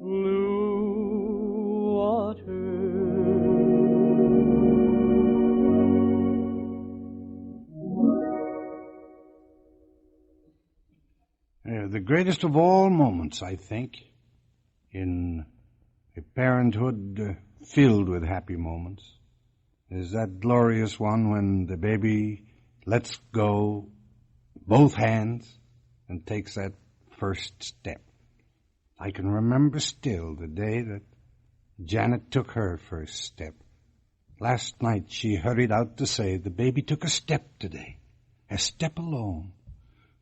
blue water. The greatest of all moments, I think, in a parenthood filled with happy moments, is that glorious one when the baby lets go both hands and takes that first step. I can remember still the day that Janet took her first step. Last night she hurried out to say the baby took a step today, a step alone.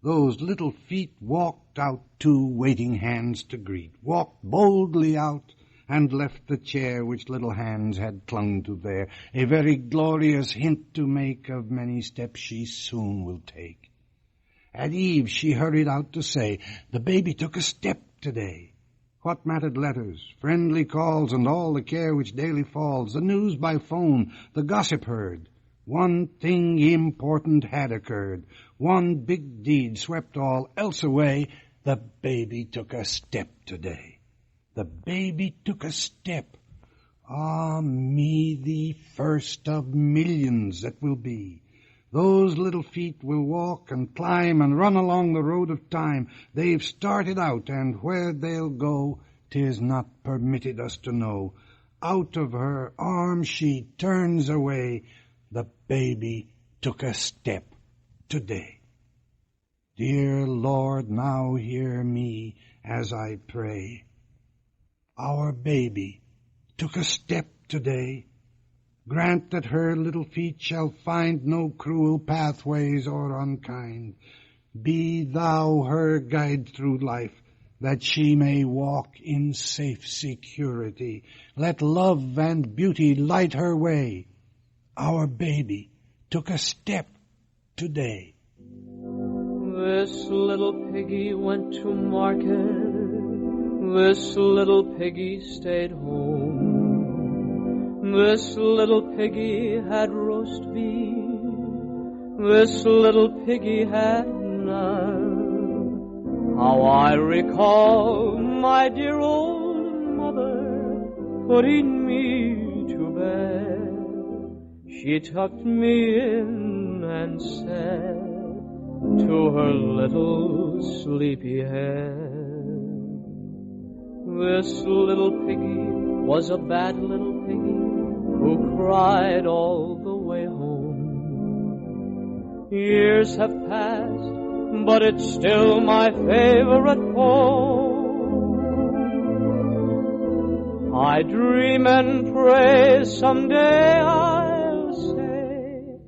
Those little feet walked out, two waiting hands to greet, walked boldly out and left the chair which little hands had clung to there, a very glorious hint to make of many steps she soon will take. At eve she hurried out to say, the baby took a step today. What mattered letters, friendly calls, and all the care which daily falls, the news by phone, the gossip heard? One thing important had occurred. One big deed swept all else away. The baby took a step today. The baby took a step. Ah, me, the first of millions that will be. Those little feet will walk and climb and run along the road of time. They've started out, and where they'll go, 'tis not permitted us to know. Out of her arms she turns away. The baby took a step today. Dear Lord, now hear me as I pray. Our baby took a step today. Grant that her little feet shall find no cruel pathways or unkind. Be thou her guide through life, that she may walk in safe security. Let love and beauty light her way. Our baby took a step today. This little piggy went to market. This little piggy stayed home. This little piggy had roast beef. This little piggy had none. How I recall my dear old mother putting me to bed. She tucked me in and said, to her little sleepy head. This little piggy was a bad little piggy who cried all the way home. Years have passed, but it's still my favorite poem. I dream and pray someday I'll say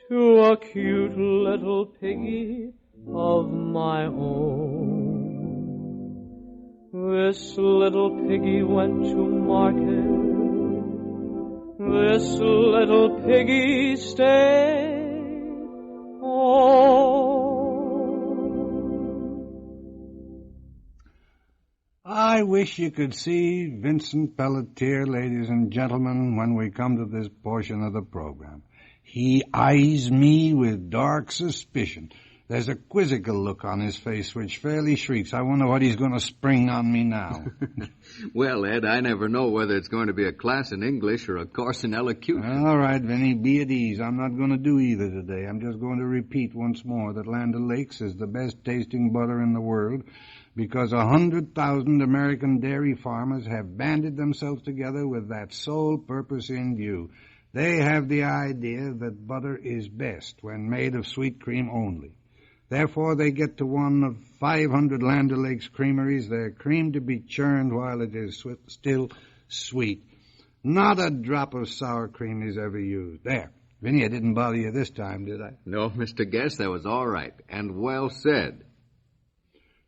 to a cute little piggy of my own. This little piggy went to market. This little piggy stayed home. I wish you could see Vincent Pelletier, ladies and gentlemen, when we come to this portion of the program. He eyes me with dark suspicion. There's a quizzical look on his face which fairly shrieks. I wonder what he's going to spring on me now. Well, Ed, I never know whether it's going to be a class in English or a course in elocution. All right, Vinny, be at ease. I'm not going to do either today. I'm just going to repeat once more that Land O'Lakes is the best tasting butter in the world because 100,000 American dairy farmers have banded themselves together with that sole purpose in view. They have the idea that butter is best when made of sweet cream only. Therefore, they get to one of 500 Land O'Lakes creameries their cream to be churned while it is still sweet. Not a drop of sour cream is ever used. There. Vinny, I didn't bother you this time, did I? No, Mr. Guest, that was all right, and well said.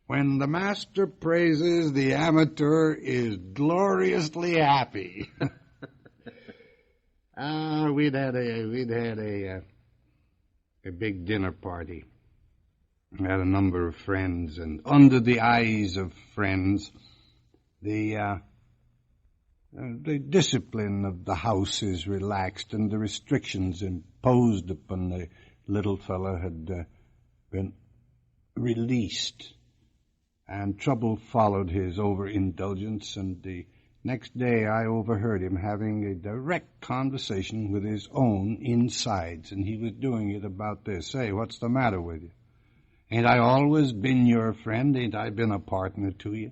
When the master praises, the amateur is gloriously happy. We'd had a big dinner party. We had a number of friends, and under the eyes of friends, the discipline of the house is relaxed, and the restrictions imposed upon the little fellow had been released. And trouble followed his overindulgence, and the next day I overheard him having a direct conversation with his own insides, and he was doing it about this. Say, what's the matter with you? Ain't I always been your friend? Ain't I been a partner to you?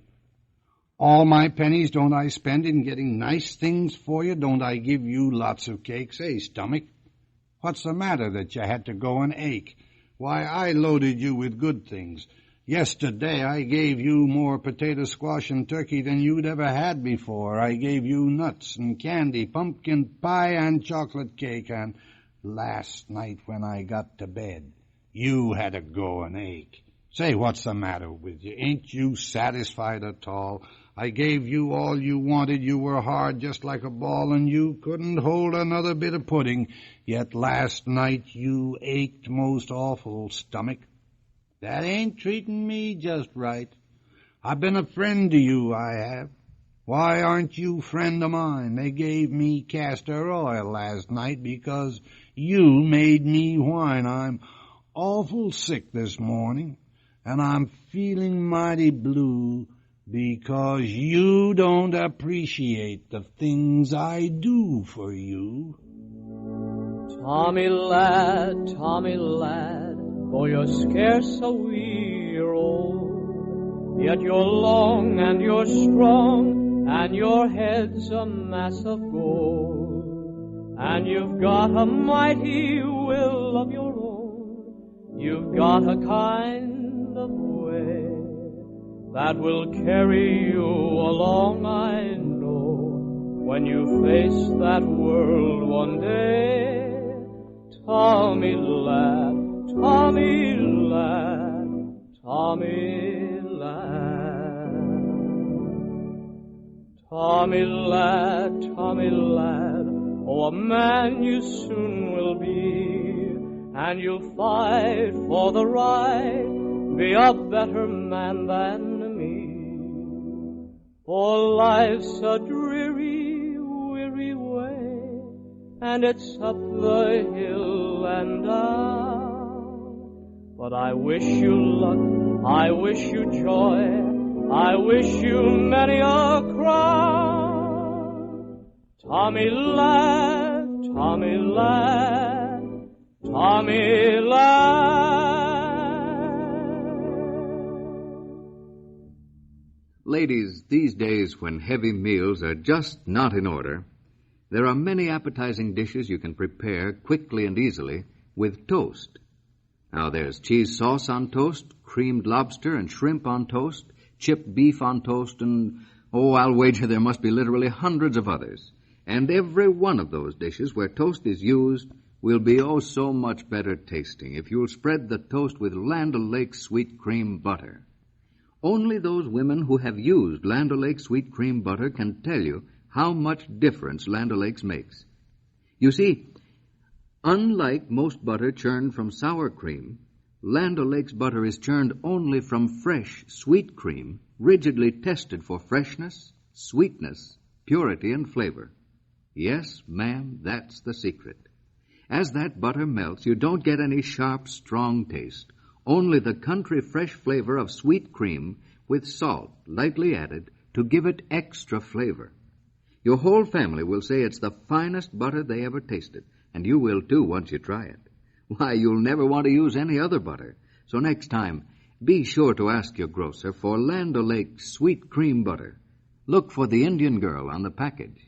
All my pennies don't I spend in getting nice things for you? Don't I give you lots of cakes? Hey, stomach, what's the matter that you had to go and ache? Why, I loaded you with good things. Yesterday I gave you more potato squash and turkey than you'd ever had before. I gave you nuts and candy, pumpkin pie and chocolate cake. And last night when I got to bed, you had to go and ache. Say, what's the matter with you? Ain't you satisfied at all? I gave you all you wanted. You were hard just like a ball, and you couldn't hold another bit of pudding. Yet last night you ached most awful, stomach. That ain't treating me just right. I've been a friend to you, I have. Why aren't you friend of mine? They gave me castor oil last night because you made me whine. I'm awful sick this morning, and I'm feeling mighty blue because you don't appreciate the things I do for you. Tommy lad, though you're scarce a year old, yet you're long and you're strong, and your head's a mass of gold, and you've got a mighty will of your own. You've got a kind of way that will carry you along, I know, when you face that world one day. Tommy lad, Tommy lad, Tommy lad. Tommy lad, Tommy lad, oh, a man you soon will be, and you'll fight for the right, be a better man than me. For life's a dreary, weary way, and it's up the hill and down. But I wish you luck, I wish you joy, I wish you many a crown. Tommy lad, Tommy lad, Tommy lad. Ladies, these days when heavy meals are just not in order, there are many appetizing dishes you can prepare quickly and easily with toast. Now, there's cheese sauce on toast, creamed lobster and shrimp on toast, chipped beef on toast, and, I'll wager there must be literally hundreds of others. And every one of those dishes where toast is used will be so much better tasting if you'll spread the toast with Land O'Lakes sweet cream butter. Only those women who have used Land O'Lakes sweet cream butter can tell you how much difference Land O'Lakes makes. You see, unlike most butter churned from sour cream, Land O'Lakes butter is churned only from fresh, sweet cream, rigidly tested for freshness, sweetness, purity, and flavor. Yes, ma'am, that's the secret. As that butter melts, you don't get any sharp, strong taste, only the country fresh flavor of sweet cream with salt lightly added to give it extra flavor. Your whole family will say it's the finest butter they ever tasted, and you will too once you try it. Why, you'll never want to use any other butter. So next time, be sure to ask your grocer for Land O'Lakes sweet cream butter. Look for the Indian girl on the package.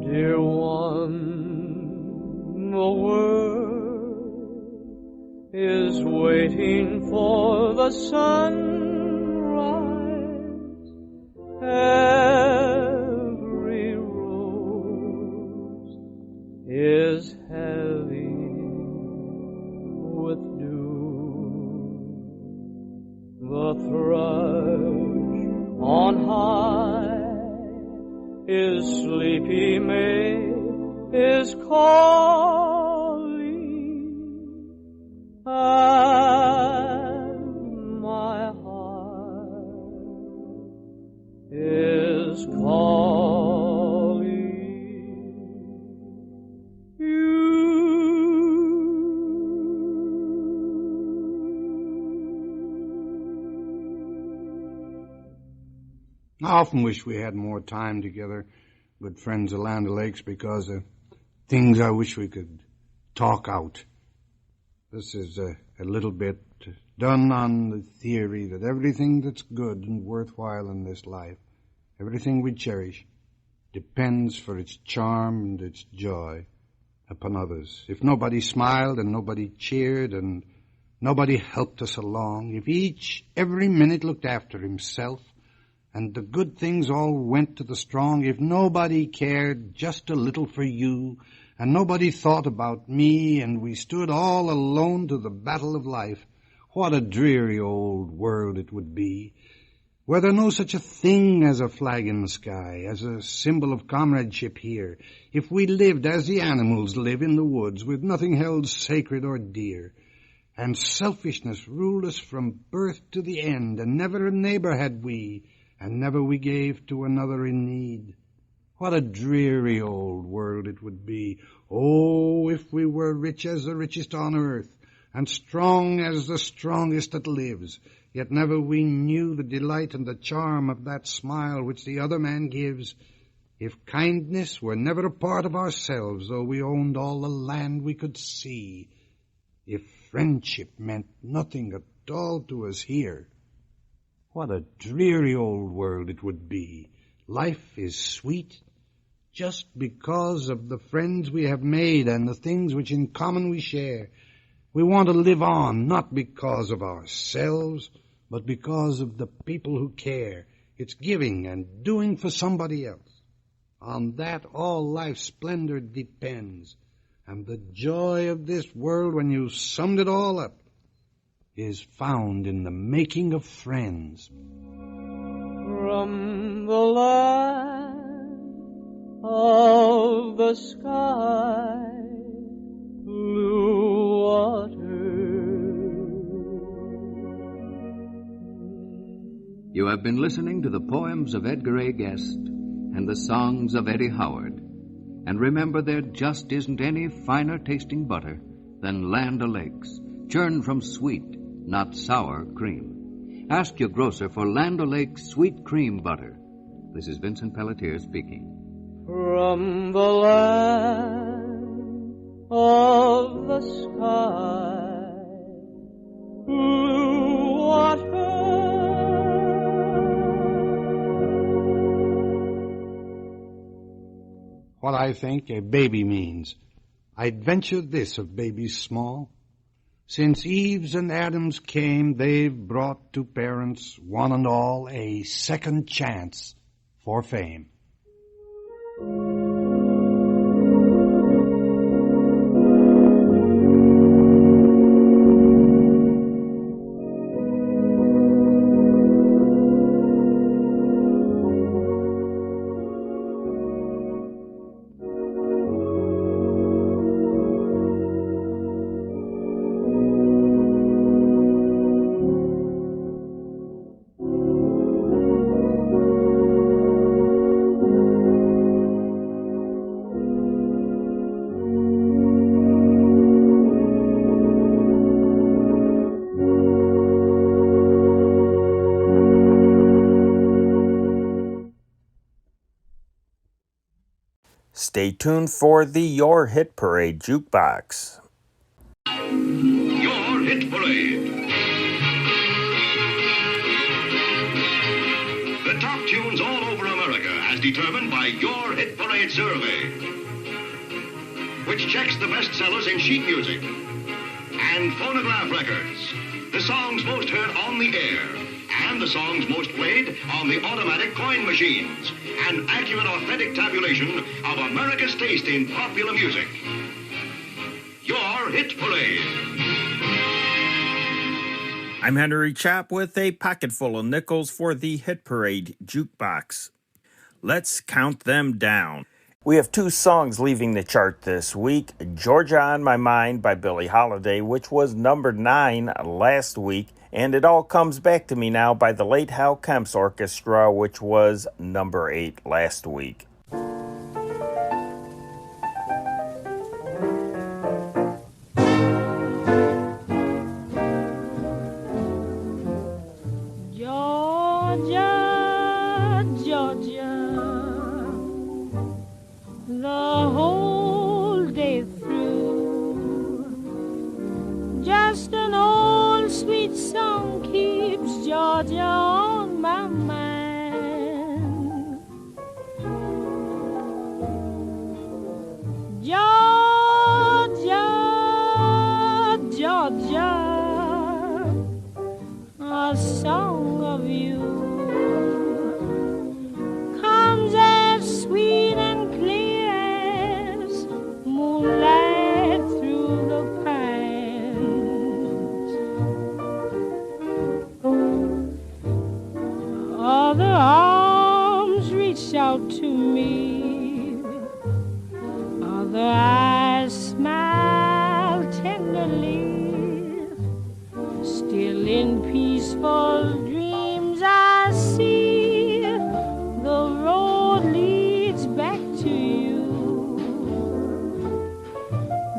Dear one, the world is waiting for the sunrise. Every rose is heavy with dew. The thrush on high is sleepy May is calling, and my heart is calling you. I often wish we had more time together, good friends of Land O'Lakes, because of things I wish we could talk out. This is a little bit done on the theory that everything that's good and worthwhile in this life, everything we cherish, depends for its charm and its joy upon others. If nobody smiled and nobody cheered and nobody helped us along, if each every minute looked after himself, and the good things all went to the strong, if nobody cared just a little for you, and nobody thought about me, and we stood all alone to the battle of life, what a dreary old world it would be. Were there no such a thing as a flag in the sky, as a symbol of comradeship here, if we lived as the animals live in the woods, with nothing held sacred or dear, and selfishness ruled us from birth to the end, and never a neighbor had we, and never we gave to another in need. What a dreary old world it would be. Oh, if we were rich as the richest on earth, and strong as the strongest that lives, yet never we knew the delight and the charm of that smile which the other man gives. If kindness were never a part of ourselves, though we owned all the land we could see. If friendship meant nothing at all to us here, what a dreary old world it would be. Life is sweet just because of the friends we have made and the things which in common we share. We want to live on, not because of ourselves, but because of the people who care. It's giving and doing for somebody else. On that all life's splendor depends. And the joy of this world, when you summed it all up, is found in the making of friends. From the land of the sky, blue water. You have been listening to the poems of Edgar A. Guest and the songs of Eddie Howard. And remember, there just isn't any finer tasting butter than Land O'Lakes, churned from sweet, not sour cream. Ask your grocer for Land O'Lakes sweet cream butter. This is Vincent Pelletier speaking. From the land of the sky, blue water. what I think a baby means, I'd venture this of babies small. Since Eve's and Adam's came, they've brought to parents, one and all, a second chance for fame. Stay tuned for the Your Hit Parade Jukebox. Your Hit Parade. The top tunes all over America as determined by Your Hit Parade survey, which checks the bestsellers in sheet music and phonograph records, the songs most heard on the air, and the songs most played on the automatic coin machines. An accurate, authentic tabulation of America's taste in popular music. Your Hit Parade. I'm Henry Chap with a pocket full of nickels for the Hit Parade Jukebox. Let's count them down. We have two songs leaving the chart this week. Georgia on My Mind by Billie Holiday, which was number 9 last week. And It All Comes Back to Me Now by the late Hal Kemp's Orchestra, which was number 8 last week. Georgia, Georgia, the whole day through, just an old sweet song keeps Georgia on my mind. Georgia, Georgia, a song of you comes as sweet and clear as moonlight through the pines. Other arms reach out to me, other eyes smile tenderly. Still in peaceful dreams I see the road leads back to you.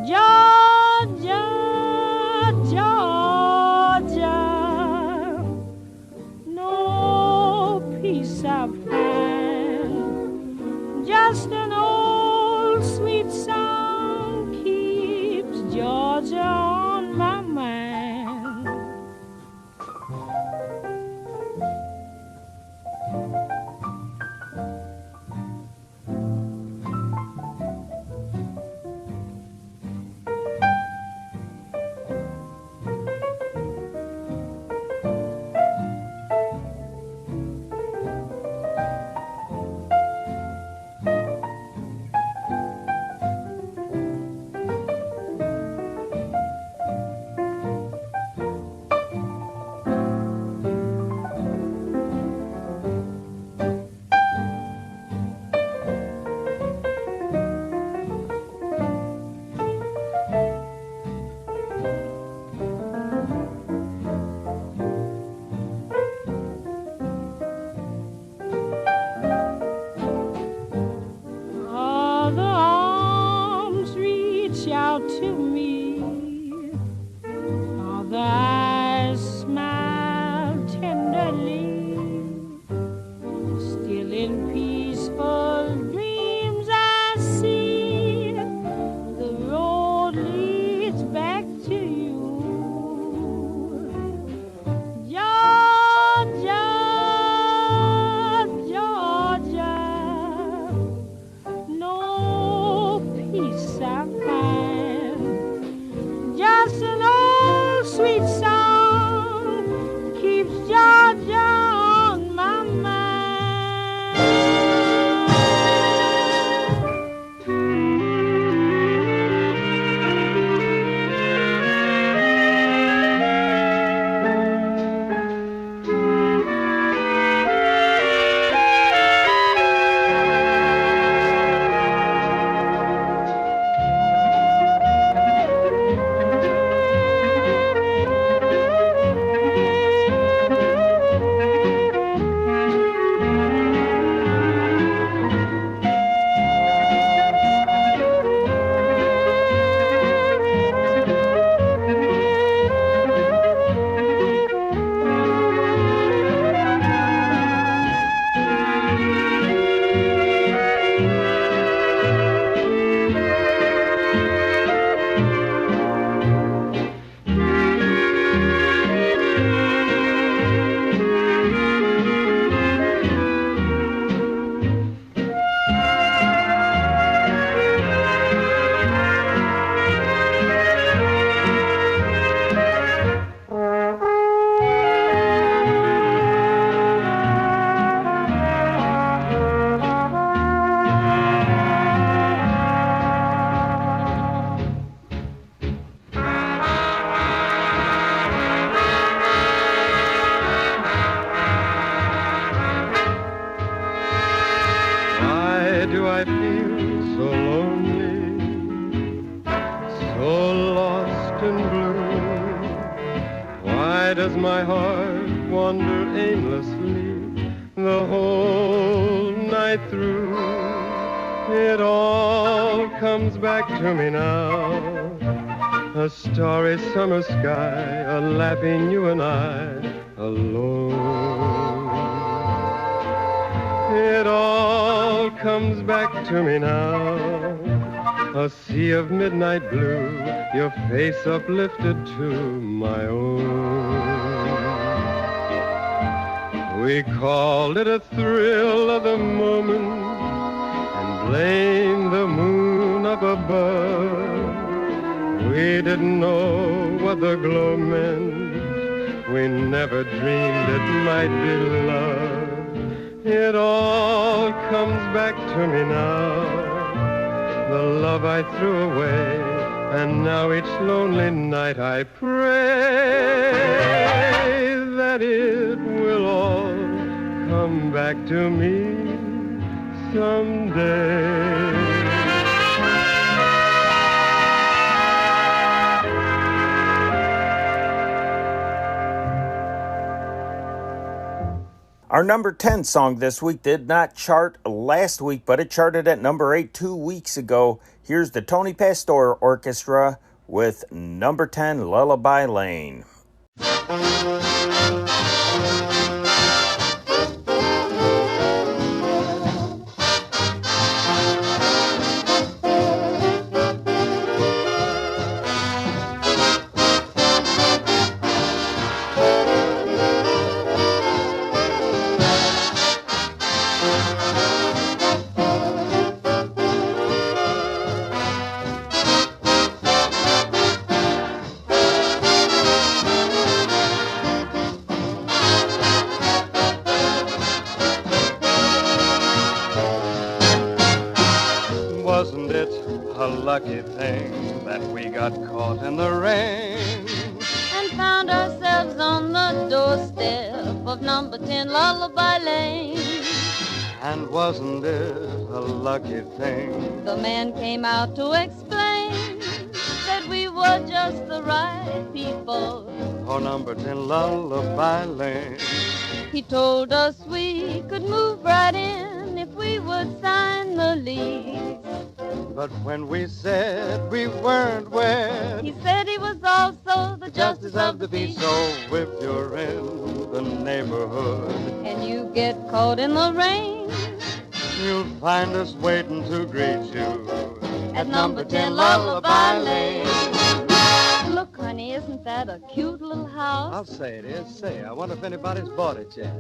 Georgia, Georgia, no peace I find, just an old sweet song keeps Georgia on my mind. mountain blue? Why does my heart wander aimlessly the whole night through? It all comes back to me now. A starry summer sky, a laughing you and I, alone. It all comes back to me now. A sea of midnight blue, your face uplifted to my own. We called it a thrill of the moment and blamed the moon up above. We didn't know what the glow meant. We never dreamed it might be love. It all comes back to me now. The love I threw away, and now each lonely night I pray that it will all come back to me someday. Our number 10 song this week did not chart last week, but it charted at number 8 2 weeks ago. Here's the Tony Pastor Orchestra with number 10, Lullaby Lane. Wasn't it a lucky thing that we got caught in the rain and found ourselves on the doorstep of number 10 Lullaby Lane? And wasn't it a lucky thing the man came out to explain that we were just the right people for number 10 Lullaby Lane? He told us we could move right in if we would sign the lease. But when we said we weren't wed, he said he was also the justice of the peace. So if you're in the neighborhood and you get caught in the rain, you'll find us waiting to greet you at number 10 Lullaby Lane. Look, honey, isn't that a cute little house? I'll say it is. Say, I wonder if anybody's bought it yet.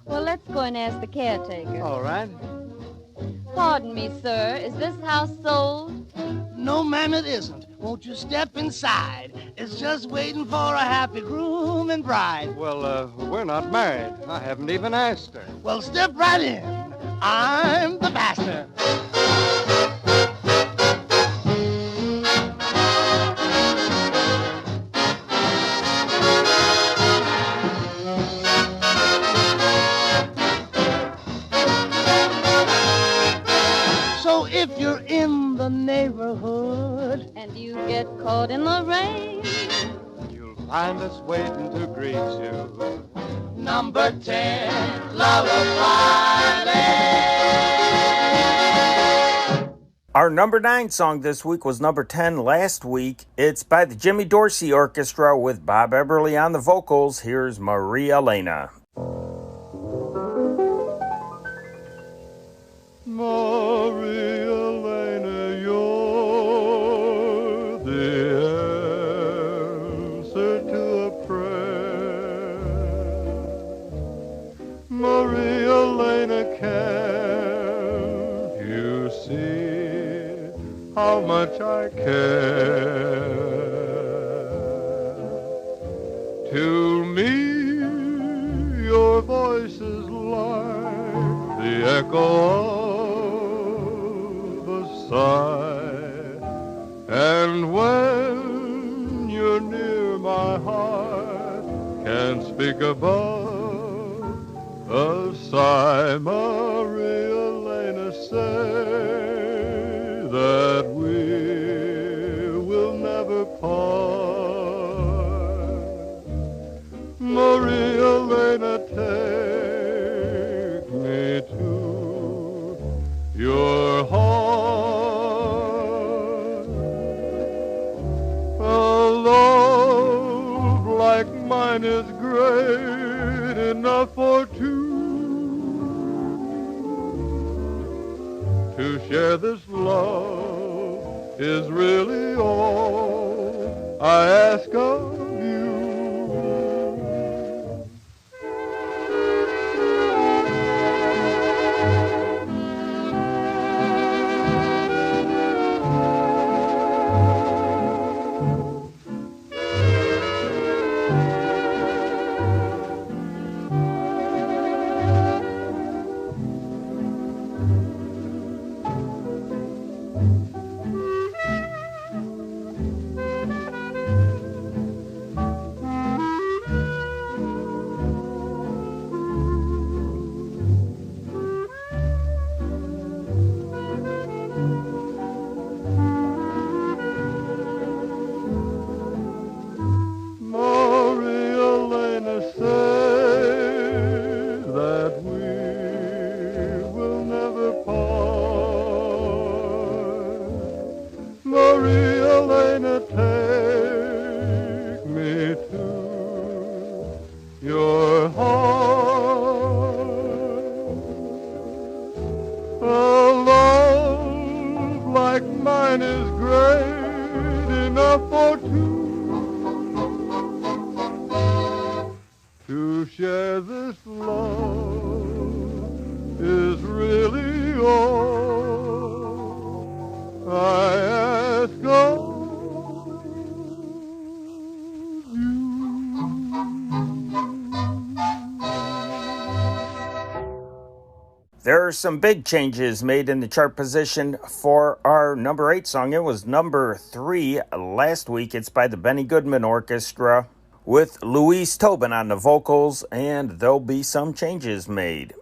Well, let's go and ask the caretaker. All right. Pardon me, sir. Is this house sold? No, ma'am, it isn't. Won't you step inside? It's just waiting for a happy groom and bride. Well, we're not married. I haven't even asked her. Well, step right in. I'm the pastor. If you're in the neighborhood and you get caught in the rain, you'll find us waiting to greet you. Number 10 Lullaby Lane. Our number 9 song this week was number 10 last week. It's by the Jimmy Dorsey Orchestra with Bob Eberly on the vocals. Here's Maria Elena. Maria Elena, you're the answer to a prayer. Maria Elena, can't you see how much I care? To me, your voice is like the echo and when you're near, my heart can't speak above a sigh. Maria Elena, say that we will never part. mine is great enough for two. To share this love is really all I ask of you. Your heart, a love like mine is great enough for two. To share this love is really all I ask of. There are some big changes made in the chart position for our number 8 song. It was number 3 last week. It's by the Benny Goodman Orchestra with Louise Tobin on the vocals, and there'll be some changes made.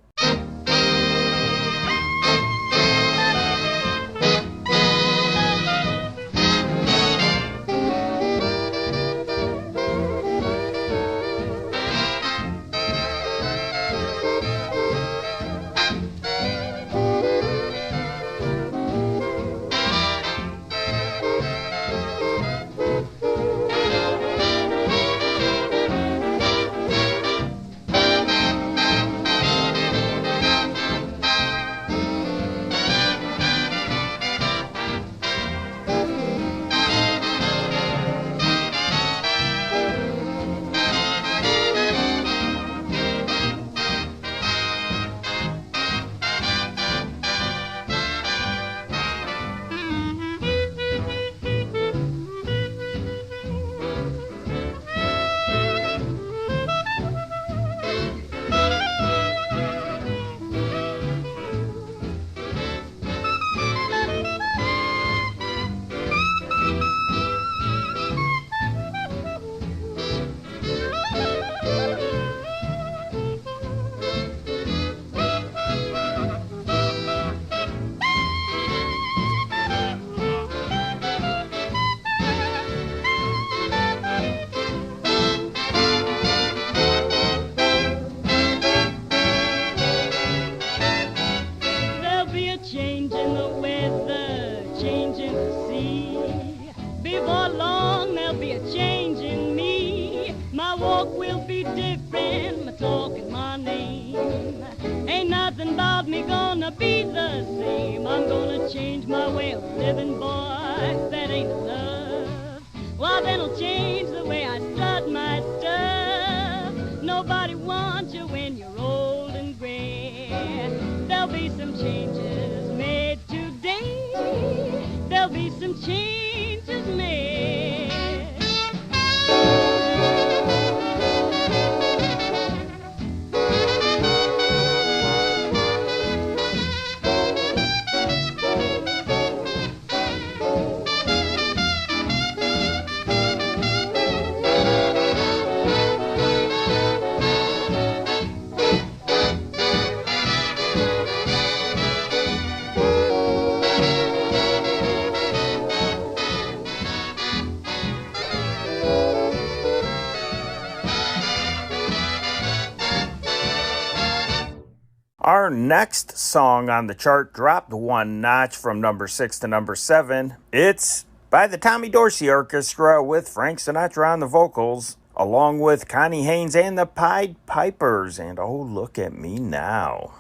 Our next song on the chart dropped one notch from number 6 to number 7. It's by the Tommy Dorsey Orchestra with Frank Sinatra on the vocals along with Connie Haynes and the Pied Pipers. And oh, look at me now.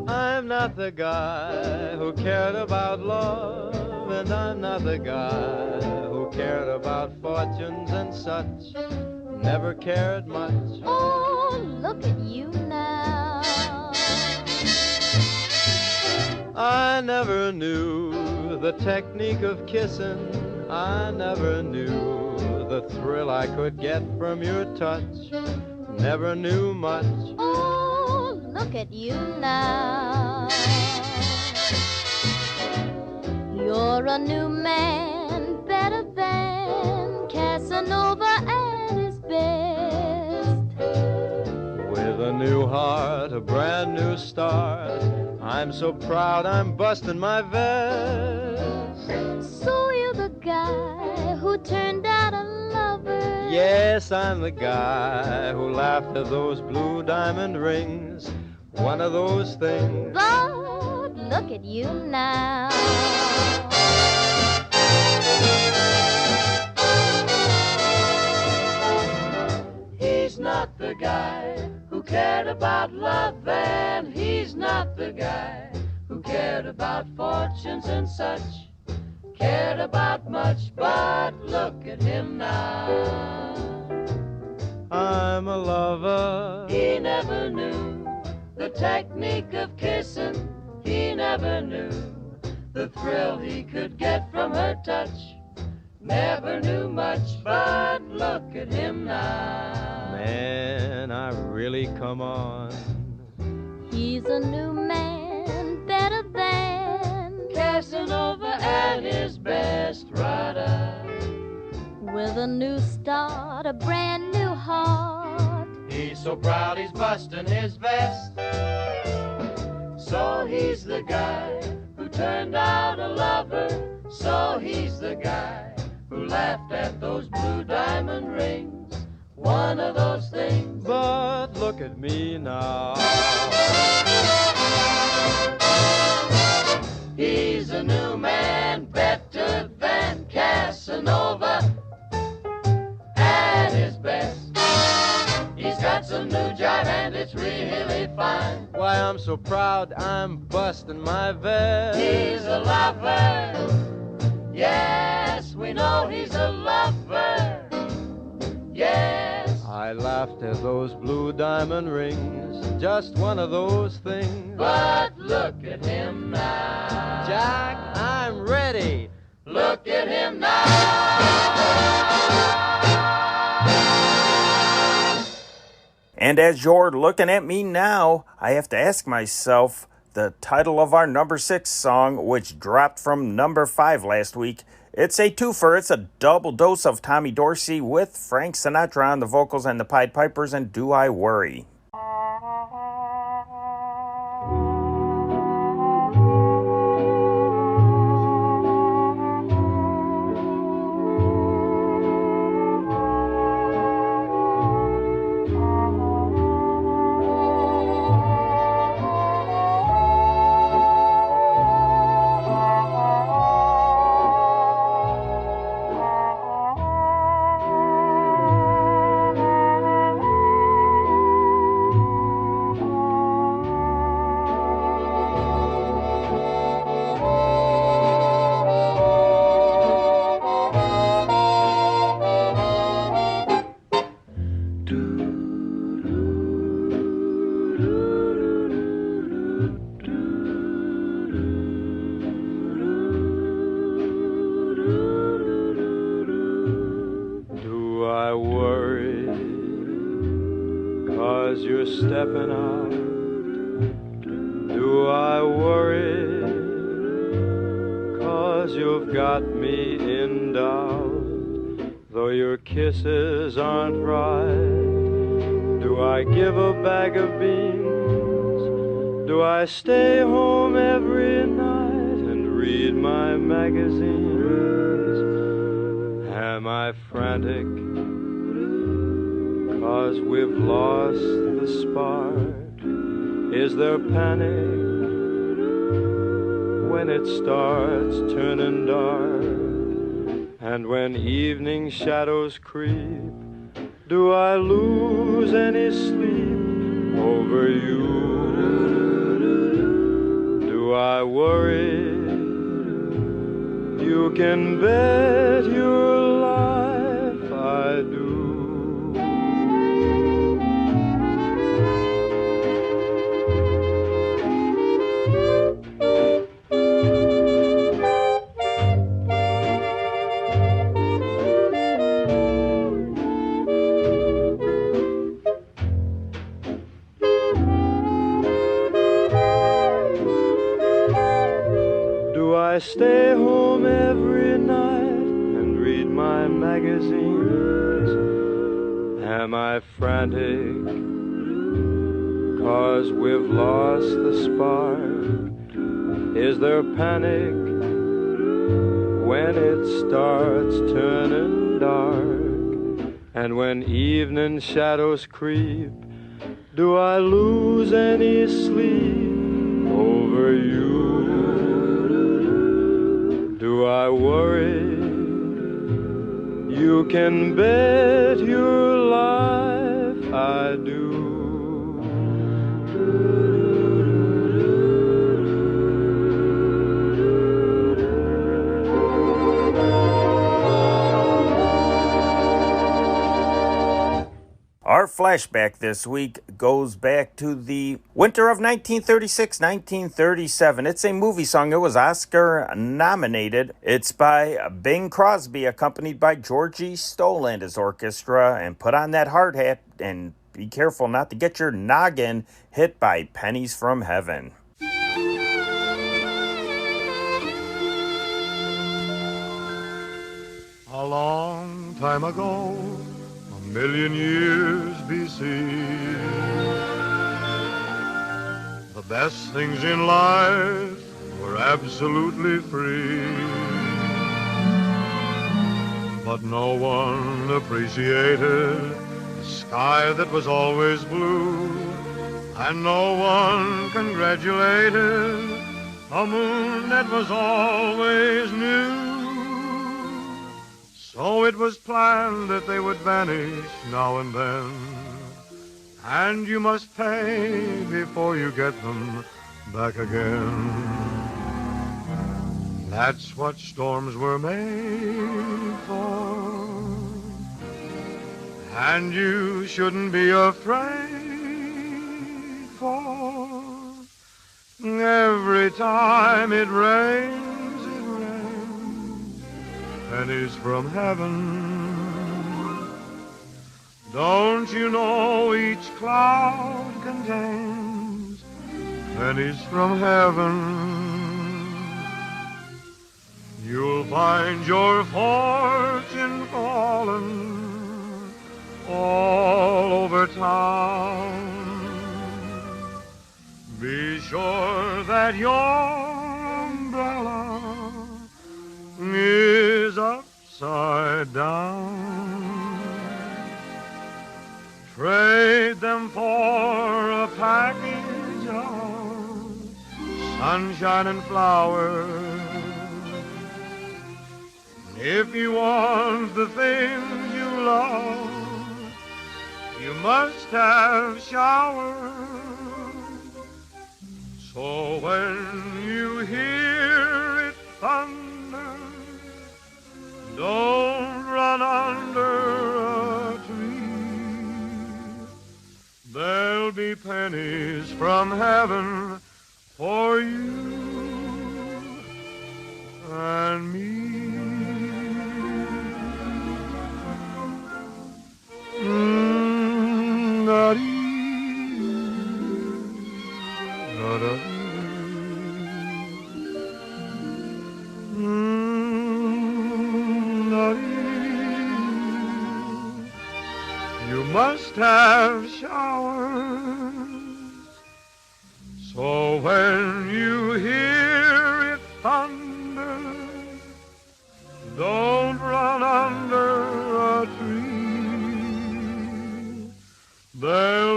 I'm not the guy who cared about love, and I'm not the guy who cared about fortunes and such. Never cared much. Oh, look at you now. I never knew the technique of kissing. I never knew the thrill I could get from your touch. Never knew much. Oh, look at you now. You're a new man, better than Casanova at his best. With a new heart, a brand new start, I'm so proud I'm busting my vest. So you're the guy who turned out a lover. Yes, I'm the guy who laughed at those blue diamond rings. One of those things. But look at you now. He's not the guy who cared about love, and he's not the guy who cared about fortunes and such. Cared about much, but look at him now. I'm a lover. He never knew the technique of kissing. He never knew the thrill he could get from her touch. Never knew much, but look at him now. Man, I really come on. He's a new man, better than Casanova at his best, rider. with a new start, a brand new heart. He's so proud he's busting his vest. So he's the guy who turned out a lover. So he's the guy who laughed at those blue diamond rings. One of those things. But look at me now. He's a new man, better than Casanova at his best. He's got some new jive and it's really fine. Why, I'm so proud I'm busting my vest. He's a lover. Yes, we know he's a lover. Yes. I laughed at those blue diamond rings. Just one of those things. But look at him now. Jack, I'm ready. Look at him now. And as you're looking at me now, I have to ask myself the title of our number 6 song, which dropped from number 5 last week. It's a twofer. It's a double dose of Tommy Dorsey with Frank Sinatra on the vocals and the Pied Pipers and Do I Worry. Stepping out, do I worry? 'Cause you've got me in doubt. Though your kisses aren't right, do I give a bag of beans? Do I stay home every night and read my magazines? Am Am I frantic 'cause we've lost the spark? Is there panic when it starts turning dark? And when evening shadows creep, do I lose any sleep over you? Do I worry? You can bet your life I do. I stay home every night and read my magazines. Am I frantic 'cause we've lost the spark? Is there panic when it starts turning dark? And when evening shadows creep, do I lose any sleep over you? Do I worry? You can bet your life I do. Our flashback this week goes back to the winter of 1936-1937. It's a movie song. It was Oscar nominated. It's by Bing Crosby, accompanied by Georgie Stoll and his orchestra. And put on that hard hat and be careful not to get your noggin hit by pennies from heaven. A long time ago, a million years BC, the best things in life were absolutely free. But no one appreciated the sky that was always blue, and no one congratulated a moon that was always new. So it was planned that they would vanish now and then, and you must pay before you get them back again. That's what storms were made for, and you shouldn't be afraid, for every time it rains, pennies from heaven. Don't you know each cloud contains pennies from heaven? You'll find your fortune fallen all over town. Be sure that your umbrella is upside down. Trade them for a package of sunshine and flowers. If you want the things you love, you must have showers. So when you hear it thunder, don't run under a tree. There'll be pennies from heaven for you and me. You must have showers, so when you hear it thunder, don't run under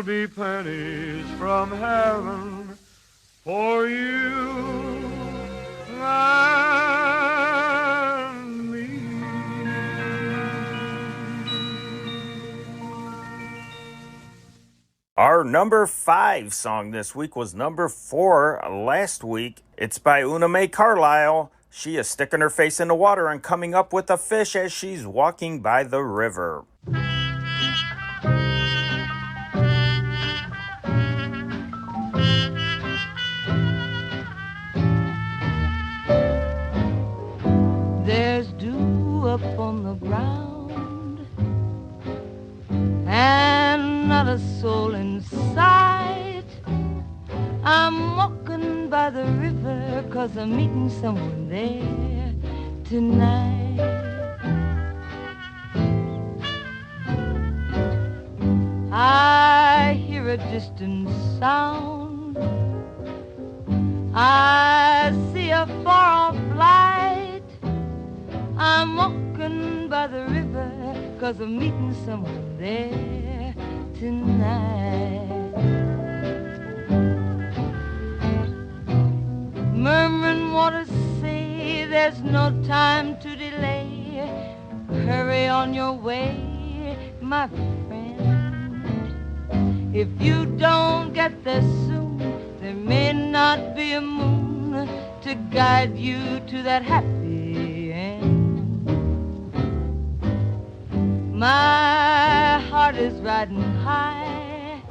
there'll be pennies from heaven for you and me. Our number 5 song this week was number 4 last week. It's by Una Mae Carlisle. She is sticking her face in the water and coming up with a fish as she's walking by the river. There's dew up on the ground and not a soul in sight. I'm walking by the river 'cause I'm meeting someone there tonight. I hear a distant sound. I see a far-off light. I'm walking by the river 'cause I'm meeting someone there tonight. Murmuring waters say there's no time to delay. Hurry on your way, my friend. If you don't get there soon, there may not be a moon to guide you to that happy end. My heart is riding high.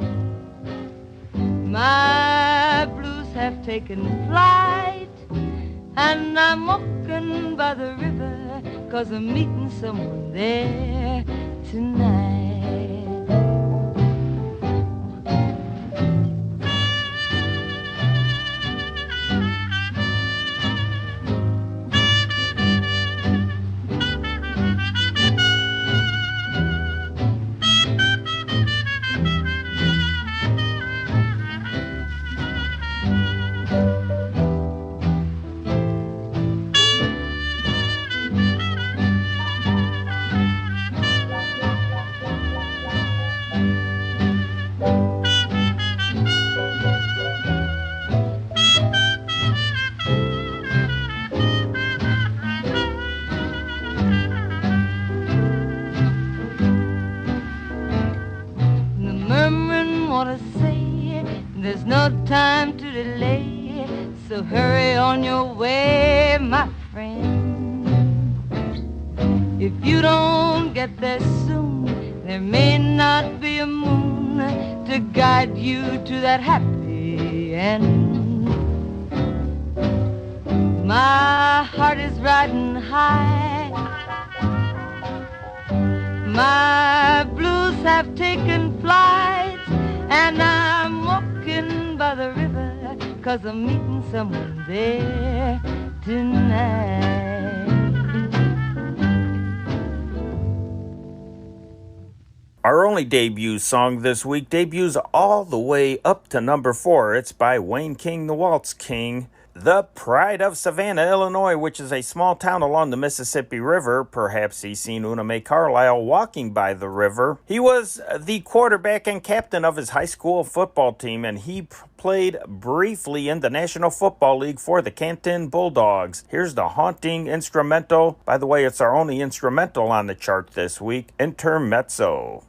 My blues have taken flight, and I'm walking by the river 'cause I'm meeting someone there tonight. There's no time to delay, so hurry on your way, my friend. If you don't get there soon, there may not be a moon to guide you to that happy end. My heart is riding high. My blues have taken flight, and I'm walking by the river 'cause I'm meeting someone there tonight. Our only debut song this week debuts all the way up to number 4. It's by Wayne King, the Waltz King. The pride of Savannah, Illinois, which is a small town along the Mississippi River. Perhaps he's seen Una Mae Carlisle walking by the river. He was the quarterback and captain of his high school football team, and he played briefly in the National Football League for the Canton Bulldogs. Here's the haunting instrumental. By the way, it's our only instrumental on the chart this week, Intermezzo.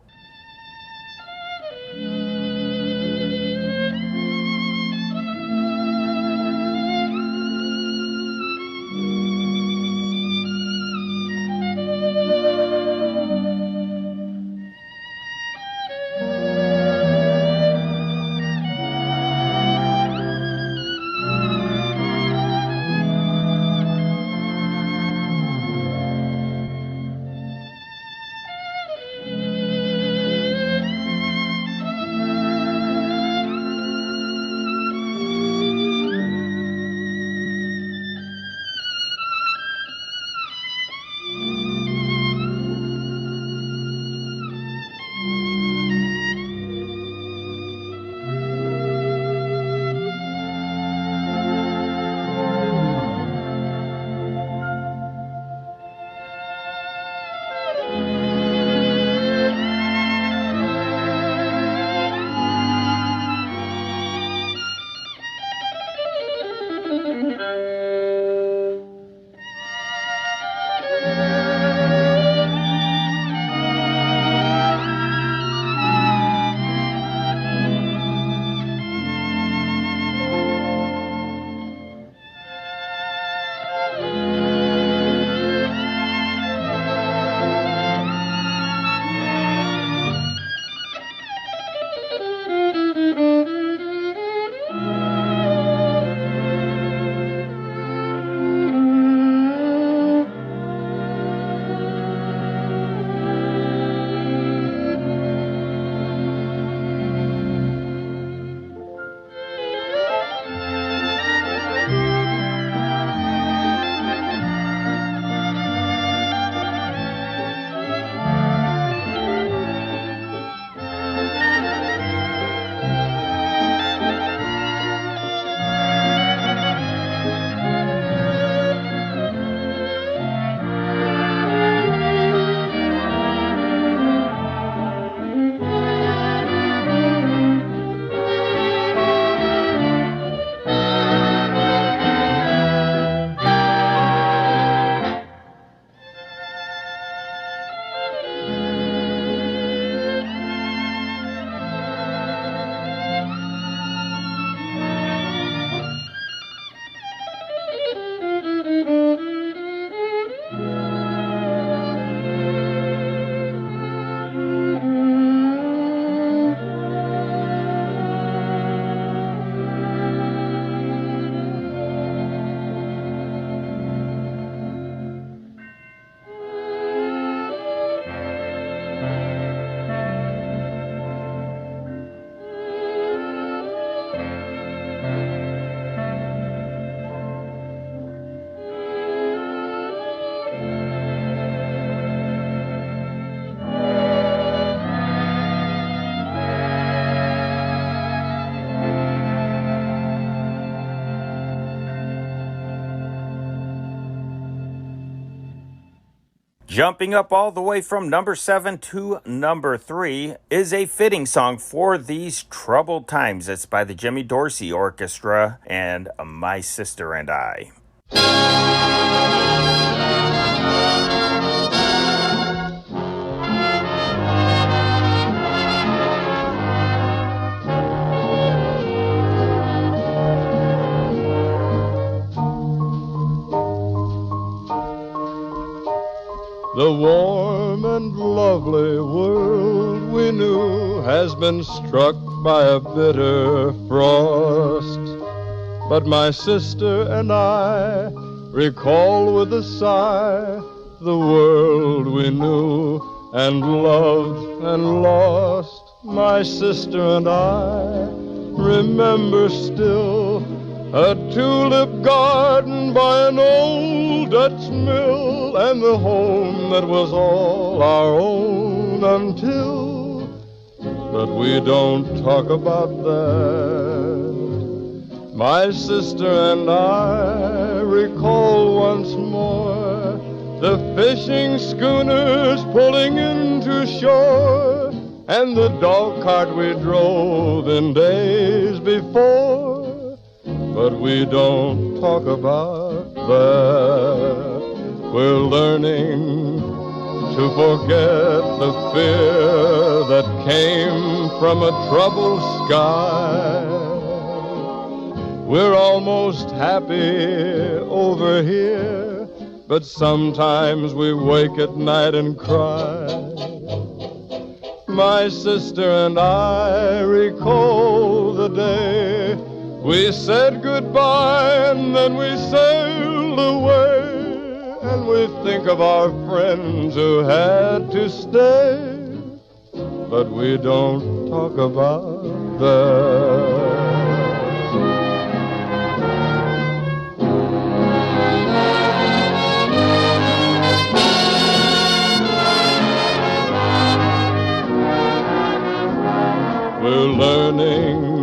Jumping up all the way from number 7 to number 3 is a fitting song for these troubled times. It's by the Jimmy Dorsey Orchestra and My Sister and I. The warm and lovely world we knew has been struck by a bitter frost. But my sister and I recall with a sigh the world we knew and loved and lost. My sister and I remember still a tulip garden by an old Dutch mill, and the home that was all our own until. But we don't talk about that. My sister and I recall once more the fishing schooners pulling into shore, and the dog cart we drove in days before. But we don't talk about that. We're learning to forget the fear that came from a troubled sky. We're almost happy over here, but sometimes we wake at night and cry. My sister and I recall the day we said goodbye and then we sailed away, and we think of our friends who had to stay, but we don't talk about that. We're learning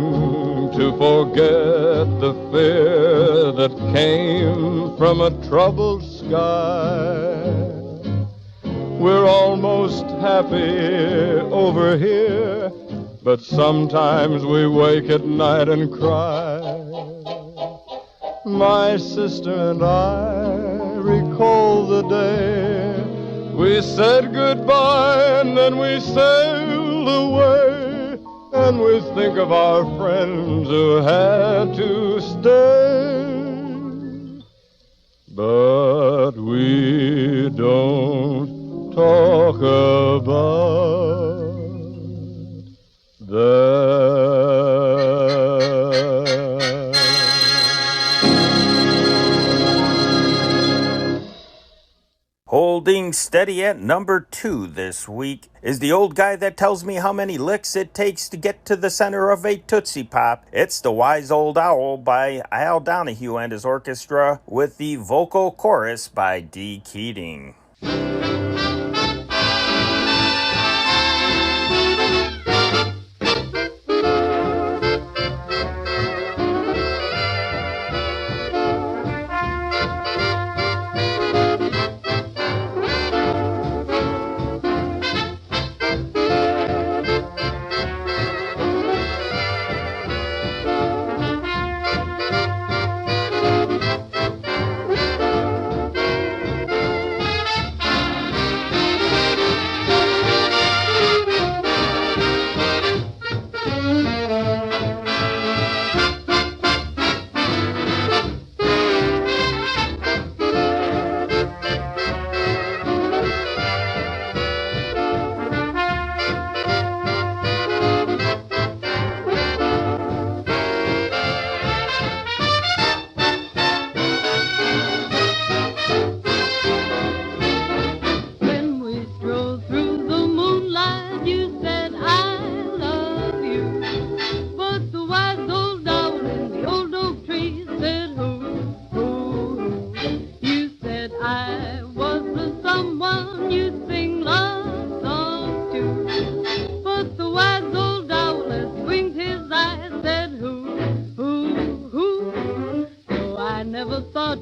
to forget the fear that came from a troubled sky. We're almost happy over here, but sometimes we wake at night and cry. My sister and I recall the day we said goodbye and then we sailed away, and we think of our friends who had to stay, but we don't talk about that. Holding steady at number 2 this week is the old guy that tells me how many licks it takes to get to the center of a Tootsie Pop. It's The Wise Old Owl by Al Donahue and his orchestra with the vocal chorus by Dee Keating.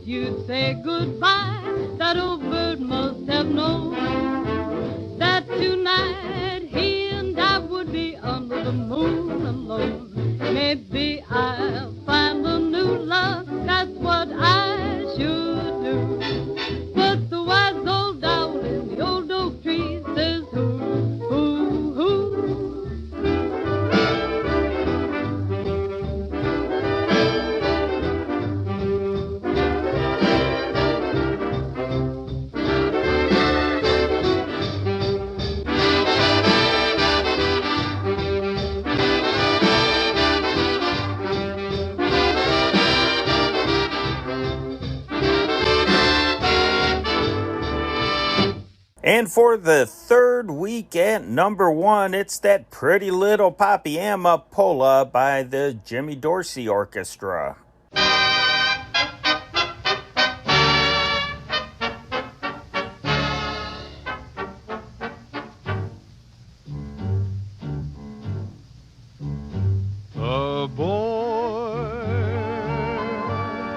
You'd say goodbye, that old bird must have known. the moon alone. Maybe I'll find a new love, that's what I should do. But the wise old owl in the old oak tree says, hoo, hoo, hoo. And for the third week at number one, it's that Pretty Little Poppy Amapola by the Jimmy Dorsey Orchestra. A boy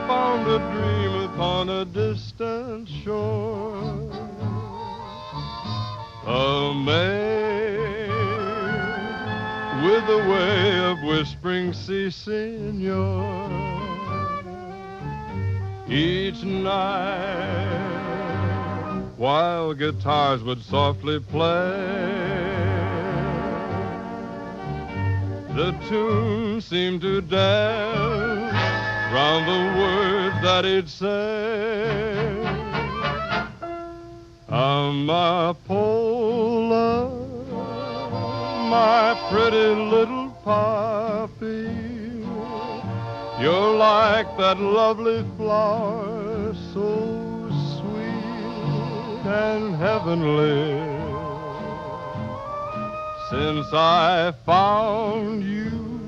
found a dream upon a distant shore. A maid with a way of whispering, si, senor. Each night, while guitars would softly play, the tune seemed to dance round the words that he'd say. Amapola, my pretty little poppy, you're like that lovely flower, so sweet and heavenly. Since I found you,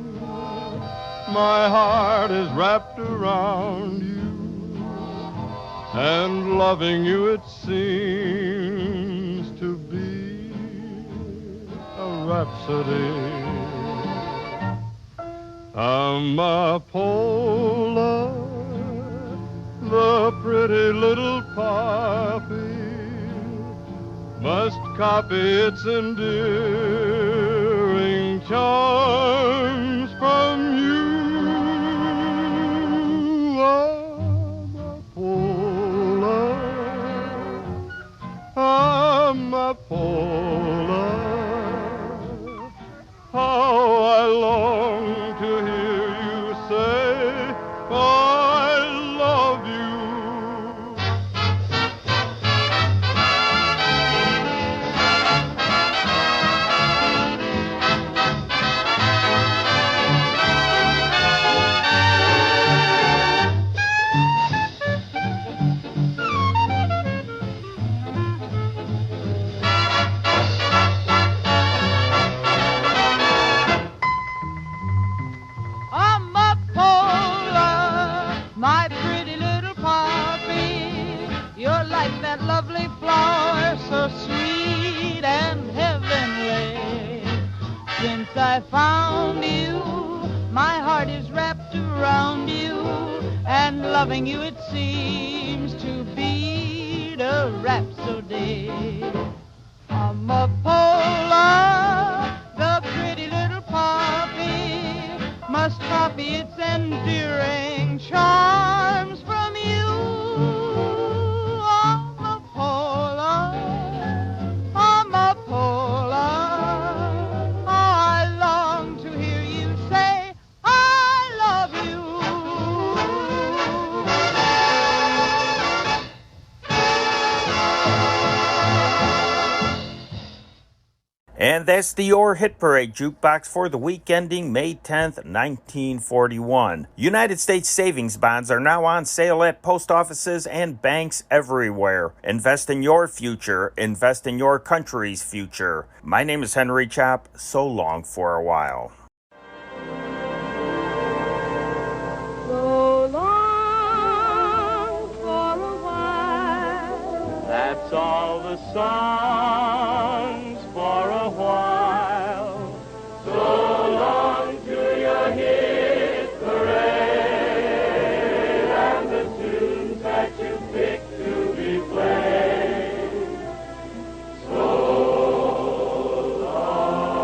my heart is wrapped around you, and loving you it seems to be a rhapsody. Amapola, the pretty little poppy, must copy its endearing charms from you. Amapola, how I long to hear you say, I love you. Lovely flower, so sweet and heavenly. Since I found you, my heart is wrapped around you, and loving you it seems to be a rhapsody. Amapola, the pretty little poppy, must copy its endearing charms from you. And that's the Your Hit Parade Jukebox for the week ending May 10th, 1941. United States savings bonds are now on sale at post offices and banks everywhere. Invest in your future. Invest in your country's future. My name is Henry Chop. So long for a while. So long for a while. That's all the songs for a while. So long to your hit parade and the tunes that you pick to be played. So long.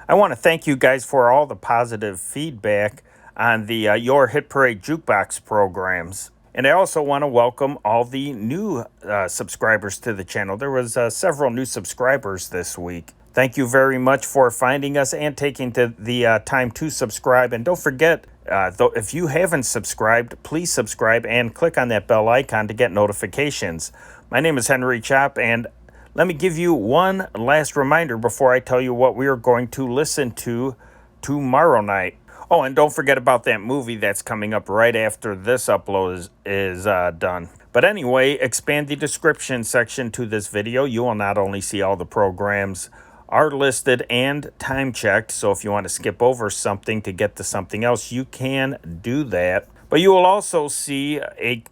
I want to thank you guys for all the positive feedback on the Your Hit Parade Jukebox programs. And I also want to welcome all the new subscribers to the channel. There was several new subscribers this week. Thank you very much for finding us and taking the time to subscribe. And don't forget, though, if you haven't subscribed, please subscribe and click on that bell icon to get notifications. My name is Henry Chop, and let me give you one last reminder before I tell you what we are going to listen to tomorrow night. Oh, and don't forget about that movie that's coming up right after this upload is done. But anyway, expand the description section to this video. You will not only see all the programs are listed and time checked, so if you want to skip over something to get to something else, you can do that. But you will also see a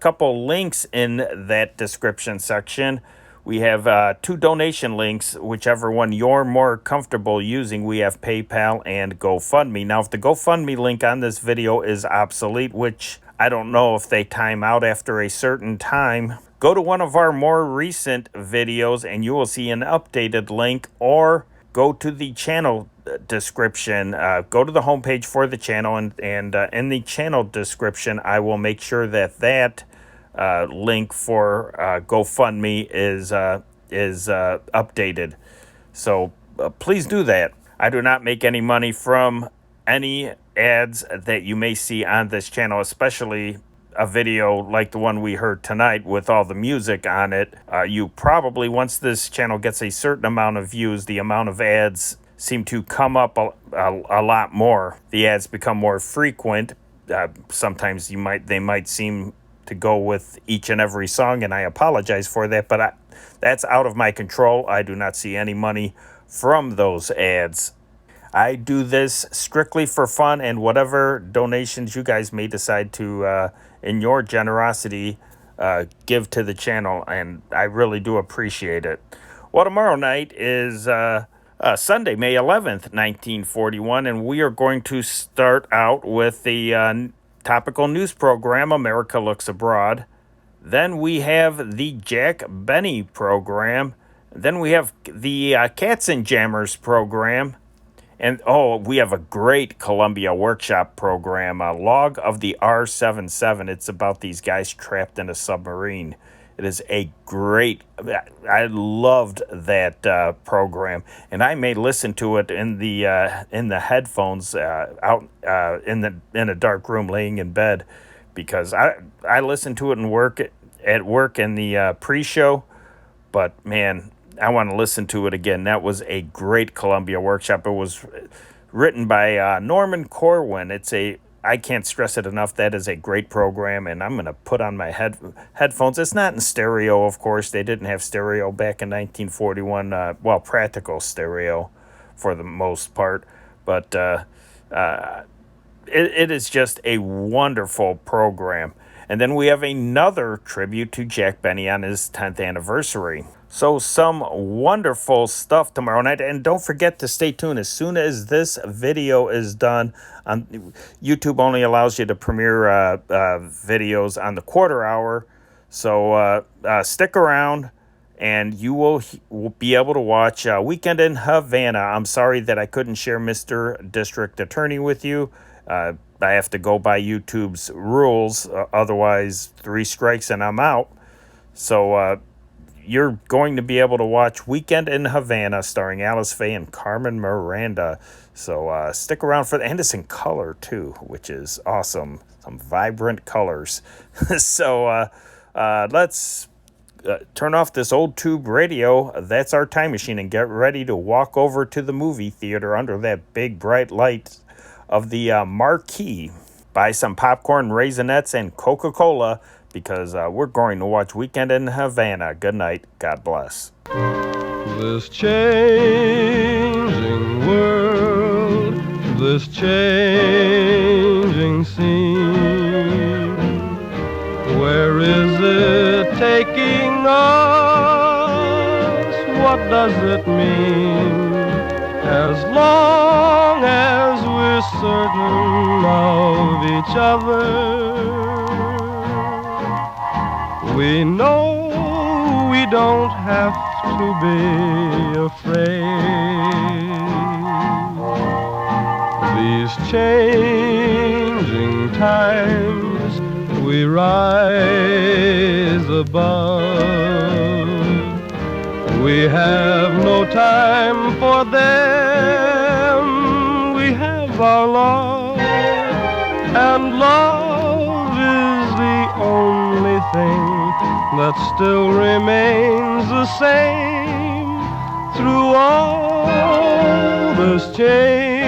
couple links in that description section. We have 2 donation links, whichever one you're more comfortable using. We have PayPal and GoFundMe. Now, if the GoFundMe link on this video is obsolete, which I don't know if they time out after a certain time, go to one of our more recent videos and you will see an updated link, or go to the channel description. Go to the homepage for the channel, and in the channel description, I will make sure that link for GoFundMe is updated. So please do that. I do not make any money from any ads that you may see on this channel, especially a video like the one we heard tonight with all the music on it. You probably, once this channel gets a certain amount of views, the amount of ads seem to come up a lot more. The ads become more frequent. Sometimes they might seem to go with each and every song, and I apologize for that, but that's out of my control. I do not see any money from those ads. I do this strictly for fun, and whatever donations you guys may decide to, in your generosity, give to the channel, and I really do appreciate it. Well, tomorrow night is Sunday, May 11th, 1941, and we are going to start out with the topical news program, America Looks Abroad. Then we have the Jack Benny program. Then we have the Cats and Jammers program. And, we have a great Columbia Workshop program, Log of the R-77. It's about these guys trapped in a submarine. It is a great, I loved that program. And I may listen to it in the headphones out in a dark room laying in bed, because I listen to it at work in the pre-show. But, man, I want to listen to it again. That was a great Columbia Workshop. It was written by Norman Corwin. I can't stress it enough. That is a great program, and I'm going to put on my headphones. It's not in stereo, of course. They didn't have stereo back in 1941. Practical stereo for the most part. But it is just a wonderful program. And then we have another tribute to Jack Benny on his 10th anniversary. So some wonderful stuff tomorrow night. And don't forget to stay tuned. As soon as this video is done, YouTube only allows you to premiere videos on the quarter hour. So stick around and you will be able to watch Weekend in Havana. I'm sorry that I couldn't share Mr. District Attorney with you. I have to go by YouTube's rules. Otherwise, 3 strikes and I'm out. So you're going to be able to watch Weekend in Havana starring Alice Faye and Carmen Miranda. So stick around for that. And it's in color, too, which is awesome. Some vibrant colors. So let's turn off this old tube radio. That's our time machine, and get ready to walk over to the movie theater under that big bright light of the marquee. Buy some popcorn, Raisinets, and Coca-Cola, because we're going to watch Weekend in Havana. Good night. God bless. This changing world, this changing scene, where is it taking us? What does it mean? As long as we're certain of each other, we know we don't have to be afraid. these changing times we rise above. We have no time for them. We have our love, and love is the only thing that still remains the same through all this change.